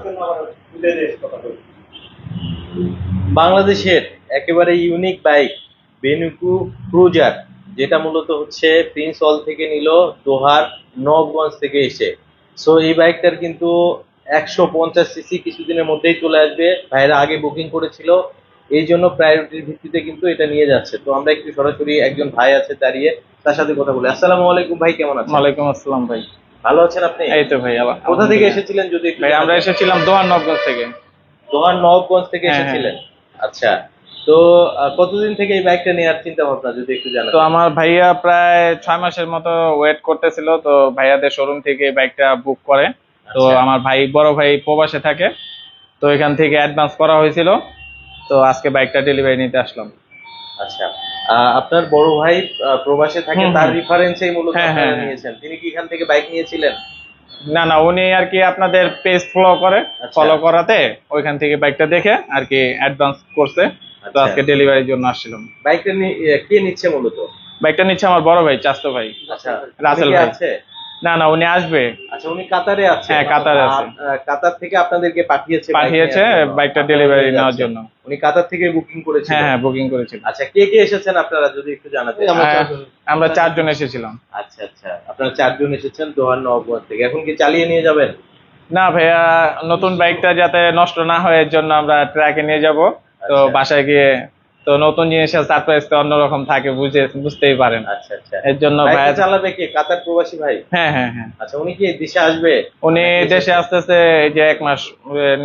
জন্য আবার তুলে দিয়ে কথা বলি। বাংলাদেশের একেবারে ইউনিক বাইক বেনিকু ক্রুজার, যেটা মূলত হচ্ছে প্রিন্স হল থেকে নিল, দোহার নবগঞ্জ থেকে এসে। সো এই বাইকটার কিন্তু 150 সিসি কিছুদিনের মধ্যেই চলে আসবে। ভাইরা আগে বুকিং করেছিল, এই জন্য প্রায়োরিটির ভিত্তিতে কিন্তু এটা নিয়ে যাচ্ছে। তো আমরা একটু সরাসরি, একজন ভাই আছে দাঁড়িয়ে, তার সাথে কথা বলি। আসসালামু আলাইকুম ভাই, কেমন আছেন? ওয়ালাইকুম আসসালাম ভাই। ভালো আছেন আপনি? এই তো ভাই, কোথা থেকে এসেছিলেন যদি একটু ভাই আমরা জানাতেন? এসেছিলাম দোহার নবগঞ্জ থেকে। দোহার নবগঞ্জ থেকে হ্যাঁ, এসেছিলেন? আচ্ছা। তো কতদিন থেকে এই বাইকটা নেওয়ার চিন্তা ভাবনা যদি একটু তো জানাতেন? আমার ভাইয়া প্রায় 6 মাসের মতো ওয়েট করতেছিল, তো ভাইয়াদের শোরুম থেকে এই বাইকটা বুক করে। তো আচ্ছা। আমার বড় ভাই প্রবাসে থাকে, তো এখান থেকে অ্যাডভান্স করা হয়েছিল। তো আজকে বাইকটা ডেলিভারি নিতে আসলাম। আচ্ছা, আপনার বড় ভাই প্রবাসে থাকে, হুম, তার হুম। রেফারেন্সেই মূলত হ্যাঁ, আপনারা হ্যাঁ, হ্যাঁ। নিয়েছেন। তিনি কি এখান থেকে বাইক নিয়েছিলেন? না না, উনি আর কি আপনাদের পেজ ফলো করে, আচ্ছা। ফলো করাতে ওইখান থেকে বাইকটা দেখে আর কি অ্যাডভান্স করছে। তো আচ্ছা। আজকে ডেলিভারির জন্য আসছিলাম। বাইকটা কে নিচ্ছে মূলত? বাইকটা নিচ্ছে আমার বড় ভাই, চাচতো ভাই। আচ্ছা, রাসেল উনি কি ভাই। আছে? না না, উনি আসবে। আচ্ছা, উনি কাতারে আছে? হ্যাঁ, কাতারে আছে। কাতার থেকে আপনাদেরকে পাঠিয়েছে বাইক পাঠিয়েছে নেওয়ার জন্য, বাইকটা আপনারা ডেলিভারি নিয়ে নেওয়ার যাচ্ছেন। জন্য। উনি কাতার থেকে বুকিং করেছিল? হ্যাঁ হ্যাঁ, বুকিং করেছিল। আচ্ছা, কে কে এসেছেন আপনারা যদি একটু জানাতেন? আমরা 4 জন এসেছিলাম। আচ্ছা আচ্ছা, আপনারা 4 জন এসেছেন দোহার নবগঞ্জ থেকে। এখন কি চালিয়ে নিয়ে যাবেন? না ভাইয়া, নতুন বাইকটা যাতে নষ্ট না হয় এর জন্য আমরা ট্র্যাকে নিয়ে যাব। তো আচ্ছা। বাসায় গিয়ে তো নতুন জিনিসের সারপ্রাইজ তো অন্যরকম থাকে, বুঝতেই পারেন। আচ্ছা আচ্ছা, এর জন্য বাইকটা ভাইয়া। চালাবে কে? কাতার প্রবাসী ভাই? হ্যাঁ হ্যাঁ হ্যাঁ। আচ্ছা, উনি কি দেশে আসবে? উনি নাকি দেশে আসতেছে এই যে 1 মাস,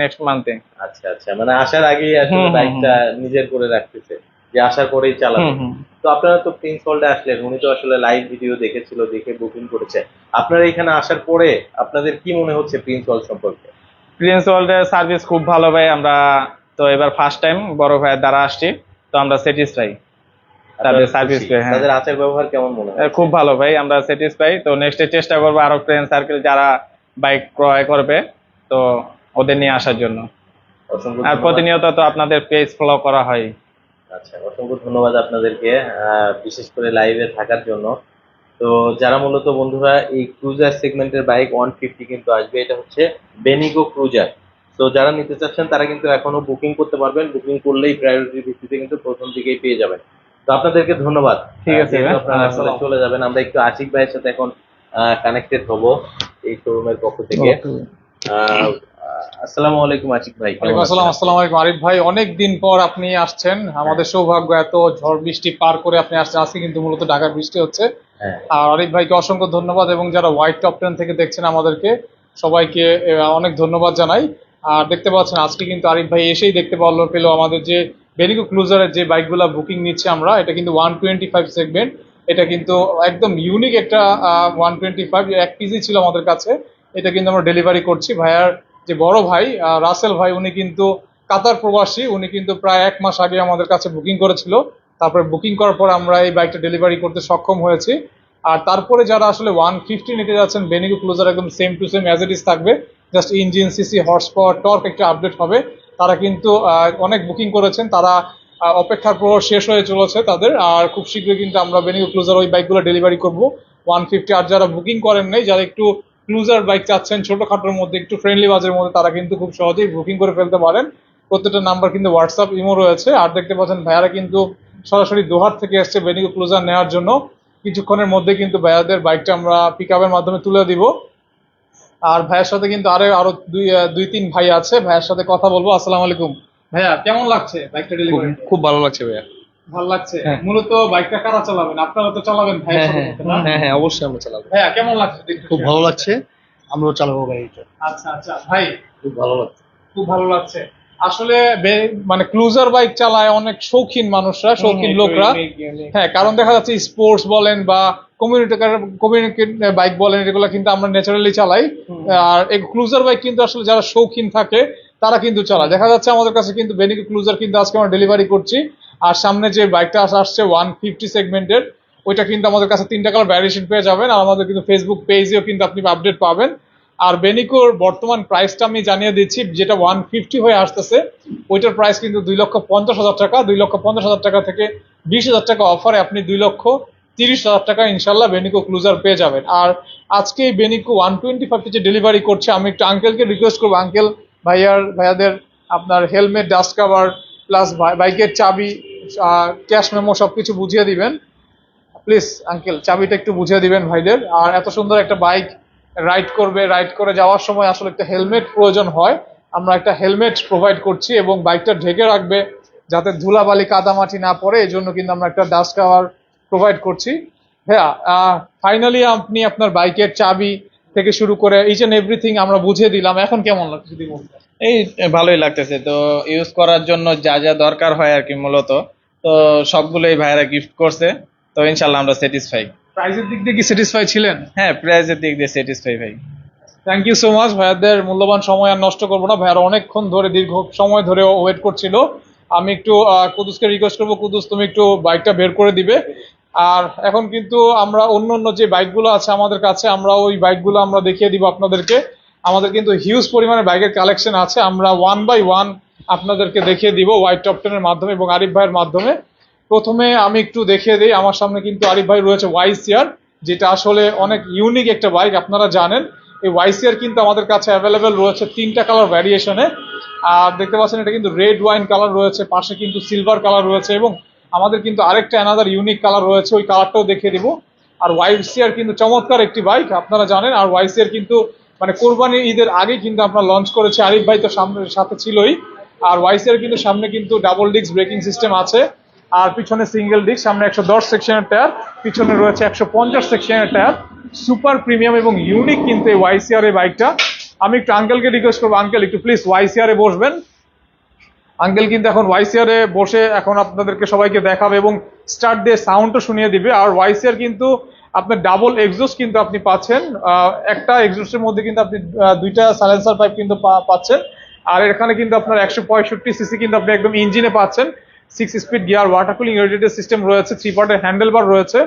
নেক্সট মান্থে। আচ্ছা আচ্ছা, মানে আসার আগেই আসলে হুম, হুম, বাইকটা নিজের করে রাখতেছে, যে আসার পরেই চালাবে। হুম হুম। তো আপনারা তো প্রিন্স হলডে আসলেন, উনি তো আসলে লাইভ ভিডিও দেখেছিল, দেখে বুকিং করেছে। আপনারা এখানে আসার পরে আপনাদের কি মনে হচ্ছে প্রিন্স হল সম্পর্কে? প্রিন্স ওয়ার্ল্ডের সার্ভিস খুব ভালো ভাই। আমরা তো এবার ফার্স্ট টাইম বড় ভাইয়ের দ্বারা আসছি, তো আমরা স্যাটিসফাই তাদের আপনারা সার্ভিস খুশি? পেয়ে। হ্যাঁ, তাদের আচার ব্যবহার কেমন মনে হয়? খুব ভালো ভাই, আমরা স্যাটিসফাই। তো নেক্সটে চেষ্টা করবো আরো ফ্রেন্ড সার্কেল যারা বাইক ক্রয় করবে, তো ওদের নিয়ে আসার জন্য। অসংখ্য আর ধন্যবাদ। প্রতিনিয়ত তো আপনাদের পেজ ফলো করা হয়। আচ্ছা, অসংখ্য ধন্যবাদ আপনাদেরকে, বিশেষ করে লাইভে থাকার জন্য। তো যারা মূলত বন্ধুরা এই ক্রুজার সেগমেন্টের বাইক 150 কিন্তু আসবে, এটা হচ্ছে বেনিগো ক্রুজার। তো যারা নিতে চাচ্ছেন তারা কিন্তু এখনো বুকিং করতে পারবেন, বুকিং করলেই প্রায়োরিটির ভিত্তিতে কিন্তু প্রথম দিকেই পেয়ে যাবেন। তো আপনাদেরকে ধন্যবাদ। ঠিক আছে যেহেতু ভাই। আপনারা আসলে চলে যাবেন, আমরা একটু আশিক ভাইয়ের সাথে এখন কানেক্টেড হব এই শোরুমের পক্ষ থেকে। আহ, আসসালামু আলাইকুম আশিক ভাই, কেমন ওয়ালাইকুম আসসালাম। আছেন? আসসালামু আলাইকুম আরিফ ভাই, অনেক দিন পর আপনি আসছেন। আমাদের সৌভাগ্য, এত ঝড় বৃষ্টি পার করে আপনি আসছেন। আজকে কিন্তু মূলত ঢাকার বৃষ্টি হচ্ছে। হ্যাঁ। আর আরিফ ভাইকে অসংখ্য ধন্যবাদ, এবং যারা হোয়াইট টপ 10 থেকে দেখছেন আমাদেরকে সবাইকে অনেক ধন্যবাদ জানাই। আর দেখতে পাচ্ছেন আজকে কিন্তু আরিফ ভাই এসেই দেখতে পেলো আমাদের যে বেনিগো ক্রুজারের যে বাইকগুলো বুকিং নিচ্ছে আমরা, এটা কিন্তু 125 সেগমেন্ট। এটা কিন্তু একদম ইউনিক একটা 125, এক পিসই ছিল আমাদের কাছে। এটা কিন্তু আমরা ডেলিভারি করছি। ভাইয়ার যে বড় ভাই রাসেল ভাই, উনি কিন্তু কাতার প্রবাসী। উনি কিন্তু প্রায় 1 মাস আগে আমাদের কাছে বুকিং করেছিল। তারপরে বুকিং করার পর আমরা এই বাইকটা ডেলিভারি করতে সক্ষম হয়েছি। আর তারপরে যারা আসলে 150 নিতে যাচ্ছেন, বেনিগো ক্রুজার একদম same to same as it is থাকবে, just engine, CC, horsepower, torque একটা আপডেট হবে। তারা কিন্তু অনেক বুকিং করেছেন, তারা অপেক্ষার পর শেষ হয়ে চলেছে তাদের। আর খুব শীঘ্রই কিন্তু আমরা বেনিগো ক্রুজার ওই বাইকগুলো ডেলিভারি করবো 150। আর যারা বুকিং করেন নাই, যারা একটু ক্রুজার বাইক চাচ্ছেন ছোটখাটোর মধ্যে, একটু ফ্রেন্ডলি বাজের মধ্যে, তারা কিন্তু খুব সহজেই বুকিং করে ফেলতে পারেন। প্রত্যেকটা নাম্বার কিন্তু হোয়াটসঅ্যাপ, ইমো রয়েছে। আর দেখতে পাচ্ছেন ভাইয়ারা কিন্তু সরাসরি দোহার থেকে এসছে বেনিগো ক্রুজার নেওয়ার জন্য। কিছুক্ষণের মধ্যে কিন্তু ভাইয়াদের বাইকটা আমরা পিক আপের মাধ্যমে তুলে দিব। আর ভাইয়ের সাথে কিন্তু আরো দুই তিন ভাই আছে, ভাইয়ের সাথে কথা বলবো। আসসালামু আলাইকুম ভাইয়া, কেমন লাগছে বাইকটা ডেলিভারি? খুব ভালো লাগছে ভাইয়া। ভালো লাগছে। হ্যাঁ। মূলত বাইকটা কারা চালাবেন? আপনারা তো চালাবেন ভাইয়ের সাথে না? হ্যাঁ, অবশ্যই আমরা চালাবো। ভাইয়া কেমন লাগছে দেখতে? খুব ভালো লাগছে, আমরাও চালাবো গাড়িটা। আচ্ছা আচ্ছা ভাই, খুব ভালো লাগছে। খুব ভালো লাগছে। আসলে মানে ক্রুজার বাইক চালায় অনেক শৌখিন মানুষরা, শৌখিন লোকরা। হ্যাঁ, কারণ দেখা যাচ্ছে স্পোর্টস বলেন বা কমিউনিকেট বাইক বলেন, এগুলো কিন্তু আমরা ন্যাচারালি চালাই। আর এই ক্রুজার বাইক কিন্তু আসলে যারা শৌখিন থাকে তারা কিন্তু চালায়। দেখা যাচ্ছে আমাদের কাছে কিন্তু বেনিগো ক্রুজার কিন্তু আজকে আমরা ডেলিভারি করছি। আর সামনে যে বাইকটা আসছে 150 সেগমেন্টের, ওইটা কিন্তু আমাদের কাছে 3টা কালার ভ্যারিয়েশন পেয়ে যাবেন। আর আমাদের কিন্তু ফেসবুক পেজেও কিন্তু আপনি আপডেট পাবেন। আর বেনিকোর বর্তমান প্রাইসটা আমি জানিয়ে দিচ্ছি, যেটা 150 হয়ে আসতেছে, ওইটার প্রাইস কিন্তু 2,50,000 টাকা। 2,50,000 টাকা থেকে 20,000 টাকা অফারে আপনি 2,30,000 টাকা ইনশাল্লাহ বেনিকো ক্রুজার পেয়ে যাবেন। আর আজকে এই বেনিকো 125 যে ডেলিভারি করছে, আমি একটু আঙ্কেলকে রিকোয়েস্ট করবো, আঙ্কেল ভাইয়াদের আপনার হেলমেট, ডাস্ট কাভার প্লাস বাইকের চাবি, ক্যাশ মেমো সবকিছু বুঝিয়ে দিবেন। প্লিজ আঙ্কেল চাবিটা একটু বুঝিয়ে দিবেন ভাইদের। আর এত সুন্দর একটা বাইক রাইড করে যাওয়ার সময় আসলে একটা হেলমেট প্রয়োজন হয়, আমরা একটা হেলমেট প্রোভাইড করছি এবং বাইকটা ঢেকে রাখবে যাতে ধুলাবালি কাদামাটি না পড়ে, এই জন্য কিন্তু আমরা একটা ডাস্ট কাভার প্রোভাইড করছি। ভাইয়া ফাইনালি আপনি আপনার বাইকের চাবি থেকে শুরু করে ইচ এন্ড এভরিথিং আমরা বুঝিয়ে দিলাম, এখন কেমন লাগছে যদি বলতেন? এই ভালোই লাগতেছে। তো ইউজ করার জন্য যা যা দরকার হয় আর কি মূলত, তো সবগুলোই ভাইরা গিফট করছে। তো ইনশাল্লাহ আমরা স্যাটিসফাই। প্রাইসের দিক দিয়ে কি স্যাটিসফাই ছিলেন? হ্যাঁ, প্রাইসের দিক দিয়ে স্যাটিসফাই ভাই। Thank you so much. ভাইয়াদের মূল্যবান সময় আর নষ্ট করবো না, ভাইয়ারা অনেকক্ষণ ধরে দীর্ঘ সময় ধরে ওয়েট করছিল। আমি একটু কুদুসকে রিকোয়েস্ট করবো, কুদুস তুমি একটু বাইকটা বের করে দিবে। আর এখন কিন্তু আমরা অন্য যে বাইকগুলো আছে আমাদের কাছে, আমরা ওই বাইকগুলো আমরা দেখিয়ে দিব আপনাদেরকে। আমাদের কিন্তু হিউজ পরিমাণে বাইকের কালেকশন আছে, আমরা 1 বাই 1 আপনাদেরকে দেখিয়ে দিব হোয়াইট টপ 10 এর মাধ্যমে এবং আরিফ ভাইয়ের মাধ্যমে। প্রথমে আমি একটু দেখিয়ে দিই, আমার সামনে কিন্তু আরিফ ভাই রয়েছে YCR, যেটা আসলে অনেক ইউনিক একটা বাইক। আপনারা জানেন এই YCR কিন্তু আমাদের কাছে অ্যাভেলেবেল রয়েছে 3টা কালার ভ্যারিয়েশনে। আর দেখতে পাচ্ছেন এটা কিন্তু রেড ওয়াইন কালার রয়েছে, পাশে কিন্তু সিলভার কালার রয়েছে এবং আমাদের কিন্তু আরেকটা অ্যানাদার ইউনিক কালার রয়েছে, ওই কালারটাও দেখিয়ে দিব। আর YCR কিন্তু চমৎকার একটি বাইক, আপনারা জানেন। আর YCR কিন্তু মানে কোরবানি ঈদের আগে কিন্তু আমরা লঞ্চ করেছি, আরিফ ভাই তো সাথে ছিলই। আর YCR কিন্তু সামনে কিন্তু ডাবল ডিস্ক ব্রেকিং সিস্টেম আছে, আর পিছনে সিঙ্গেল ডিস্ক, সামনে 110 সেকশনের টায়ার, পিছনে রয়েছে 150 সেকশনের টায়ার। সুপার প্রিমিয়াম এবং ইউনিক কিন্তু এই YCR এই বাইকটা। আমি একটু আঙ্কেলকে রিকোয়েস্ট করবো, আঙ্কেল একটু প্লিজ YCR এ বসবেন। আঙ্কেল কিন্তু এখন YCR এ বসে এখন আপনাদেরকে সবাইকে দেখাবে এবং স্টার্ট দিয়ে সাউন্ডও শুনিয়ে দিবে। আর YCR কিন্তু আপনার ডাবল এক্সজস্ট কিন্তু আপনি পাচ্ছেন, একটা এক্সজস্টের মধ্যে কিন্তু আপনি দুইটা সাইলেন্সার পাইপ কিন্তু পাচ্ছেন। আর এখানে কিন্তু আপনার 165 সিসি কিন্তু আপনি একদম ইঞ্জিনে পাচ্ছেন। 6 speed gear, water cooling radiator system রয়েছে, 3 পার্টের হ্যান্ডেল বার রয়েছে,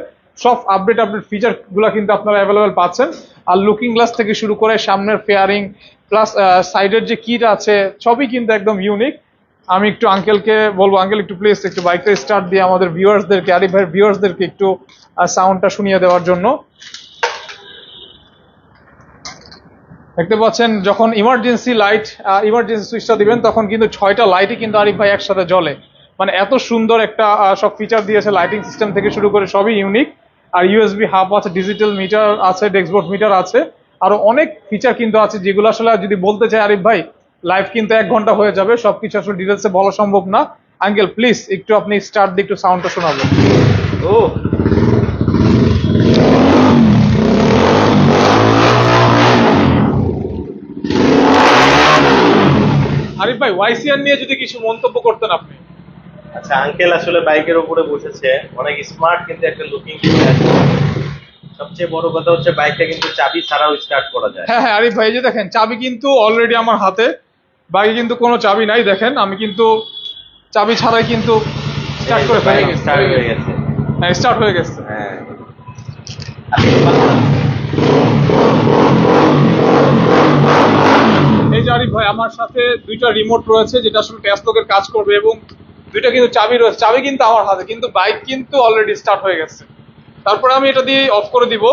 সব আপডেট ফিচার গুলা কিন্তু আপনারা অ্যাভেলেবেল পাচ্ছেন। আর লুকিং গ্লাস থেকে শুরু করে সামনের ফেয়ারিং প্লাস সাইডের যে কিট আছে সবই কিন্তু একদম ইউনিক। আমি একটু আঙ্কেলকে বলবো, আঙ্কেল একটু প্লিজ একটু বাইকটা স্টার্ট দিয়ে আমাদের ভিউয়ার্সদেরকে, আরিফ ভাইয়ের ভিউয়ার্সদেরকে একটু সাউন্ডটা শুনিয়ে দেওয়ার জন্য। দেখতে পাচ্ছেন যখন ইমার্জেন্সি সুইচটা দিবেন তখন কিন্তু 6টা লাইটই কিন্তু আরিফ ভাই একসাথে জ্বলে, মানে এত সুন্দর একটা সব ফিচার দিয়েছে, লাইটিং সিস্টেম থেকে শুরু করে সবই ইউনিক। আর USB হাব আছে, ডিজিটাল মিটার আছে, ডেস্কবোর্ড মিটার আছে, আরো অনেক ফিচার কিন্তু আছে যেগুলো আসলে যদি বলতে চাই আরিফ ভাই লাইভ কিন্তু 1 ঘন্টা হয়ে যাবে, সবকিছু আসলে ডিটেলসে বলা সম্ভব না। আঙ্কেল প্লিজ একটু আপনি স্টার্ট দিয়ে একটু সাউন্ডটা শোনাবেন। ও আরিফ ভাই YCR নিয়ে যদি কিছু মন্তব্য করতেন আপনি। আচ্ছা, আঙ্কেল আসলে বাইকের উপরে বসেছে, অনেক স্মার্ট কিন্তু একটা লুকিং। সবচেয়ে বড় কথা হচ্ছে বাইকটা কিন্তু চাবি ছাড়াও স্টার্ট করা যায়। হ্যাঁ আরিফ ভাই, এই যে দেখেন চাবি কিন্তু অলরেডি আমার হাতে, বাইকে কিন্তু কোনো চাবি নাই, দেখেন আমি কিন্তু চাবি ছাড়াই কিন্তু স্টার্ট করে ফেলি। বাইক স্টার্ট হয়ে গেছে। হ্যাঁ স্টার্ট হয়ে গেছে। হ্যাঁ, এই যে আরিফ ভাই আমার সাথে 2টা রিমোট রয়েছে যেটা আসলে প্যাচ লকের কাজ করবে এবং 2টা কিন্তু চাবি রয়েছে, চাবি কিন্তু আমার হাতে, কিন্তু বাইক কিন্তু অলরেডি স্টার্ট হয়ে গেছে। তারপরে আমি এটা দিয়ে অফ করে দিব,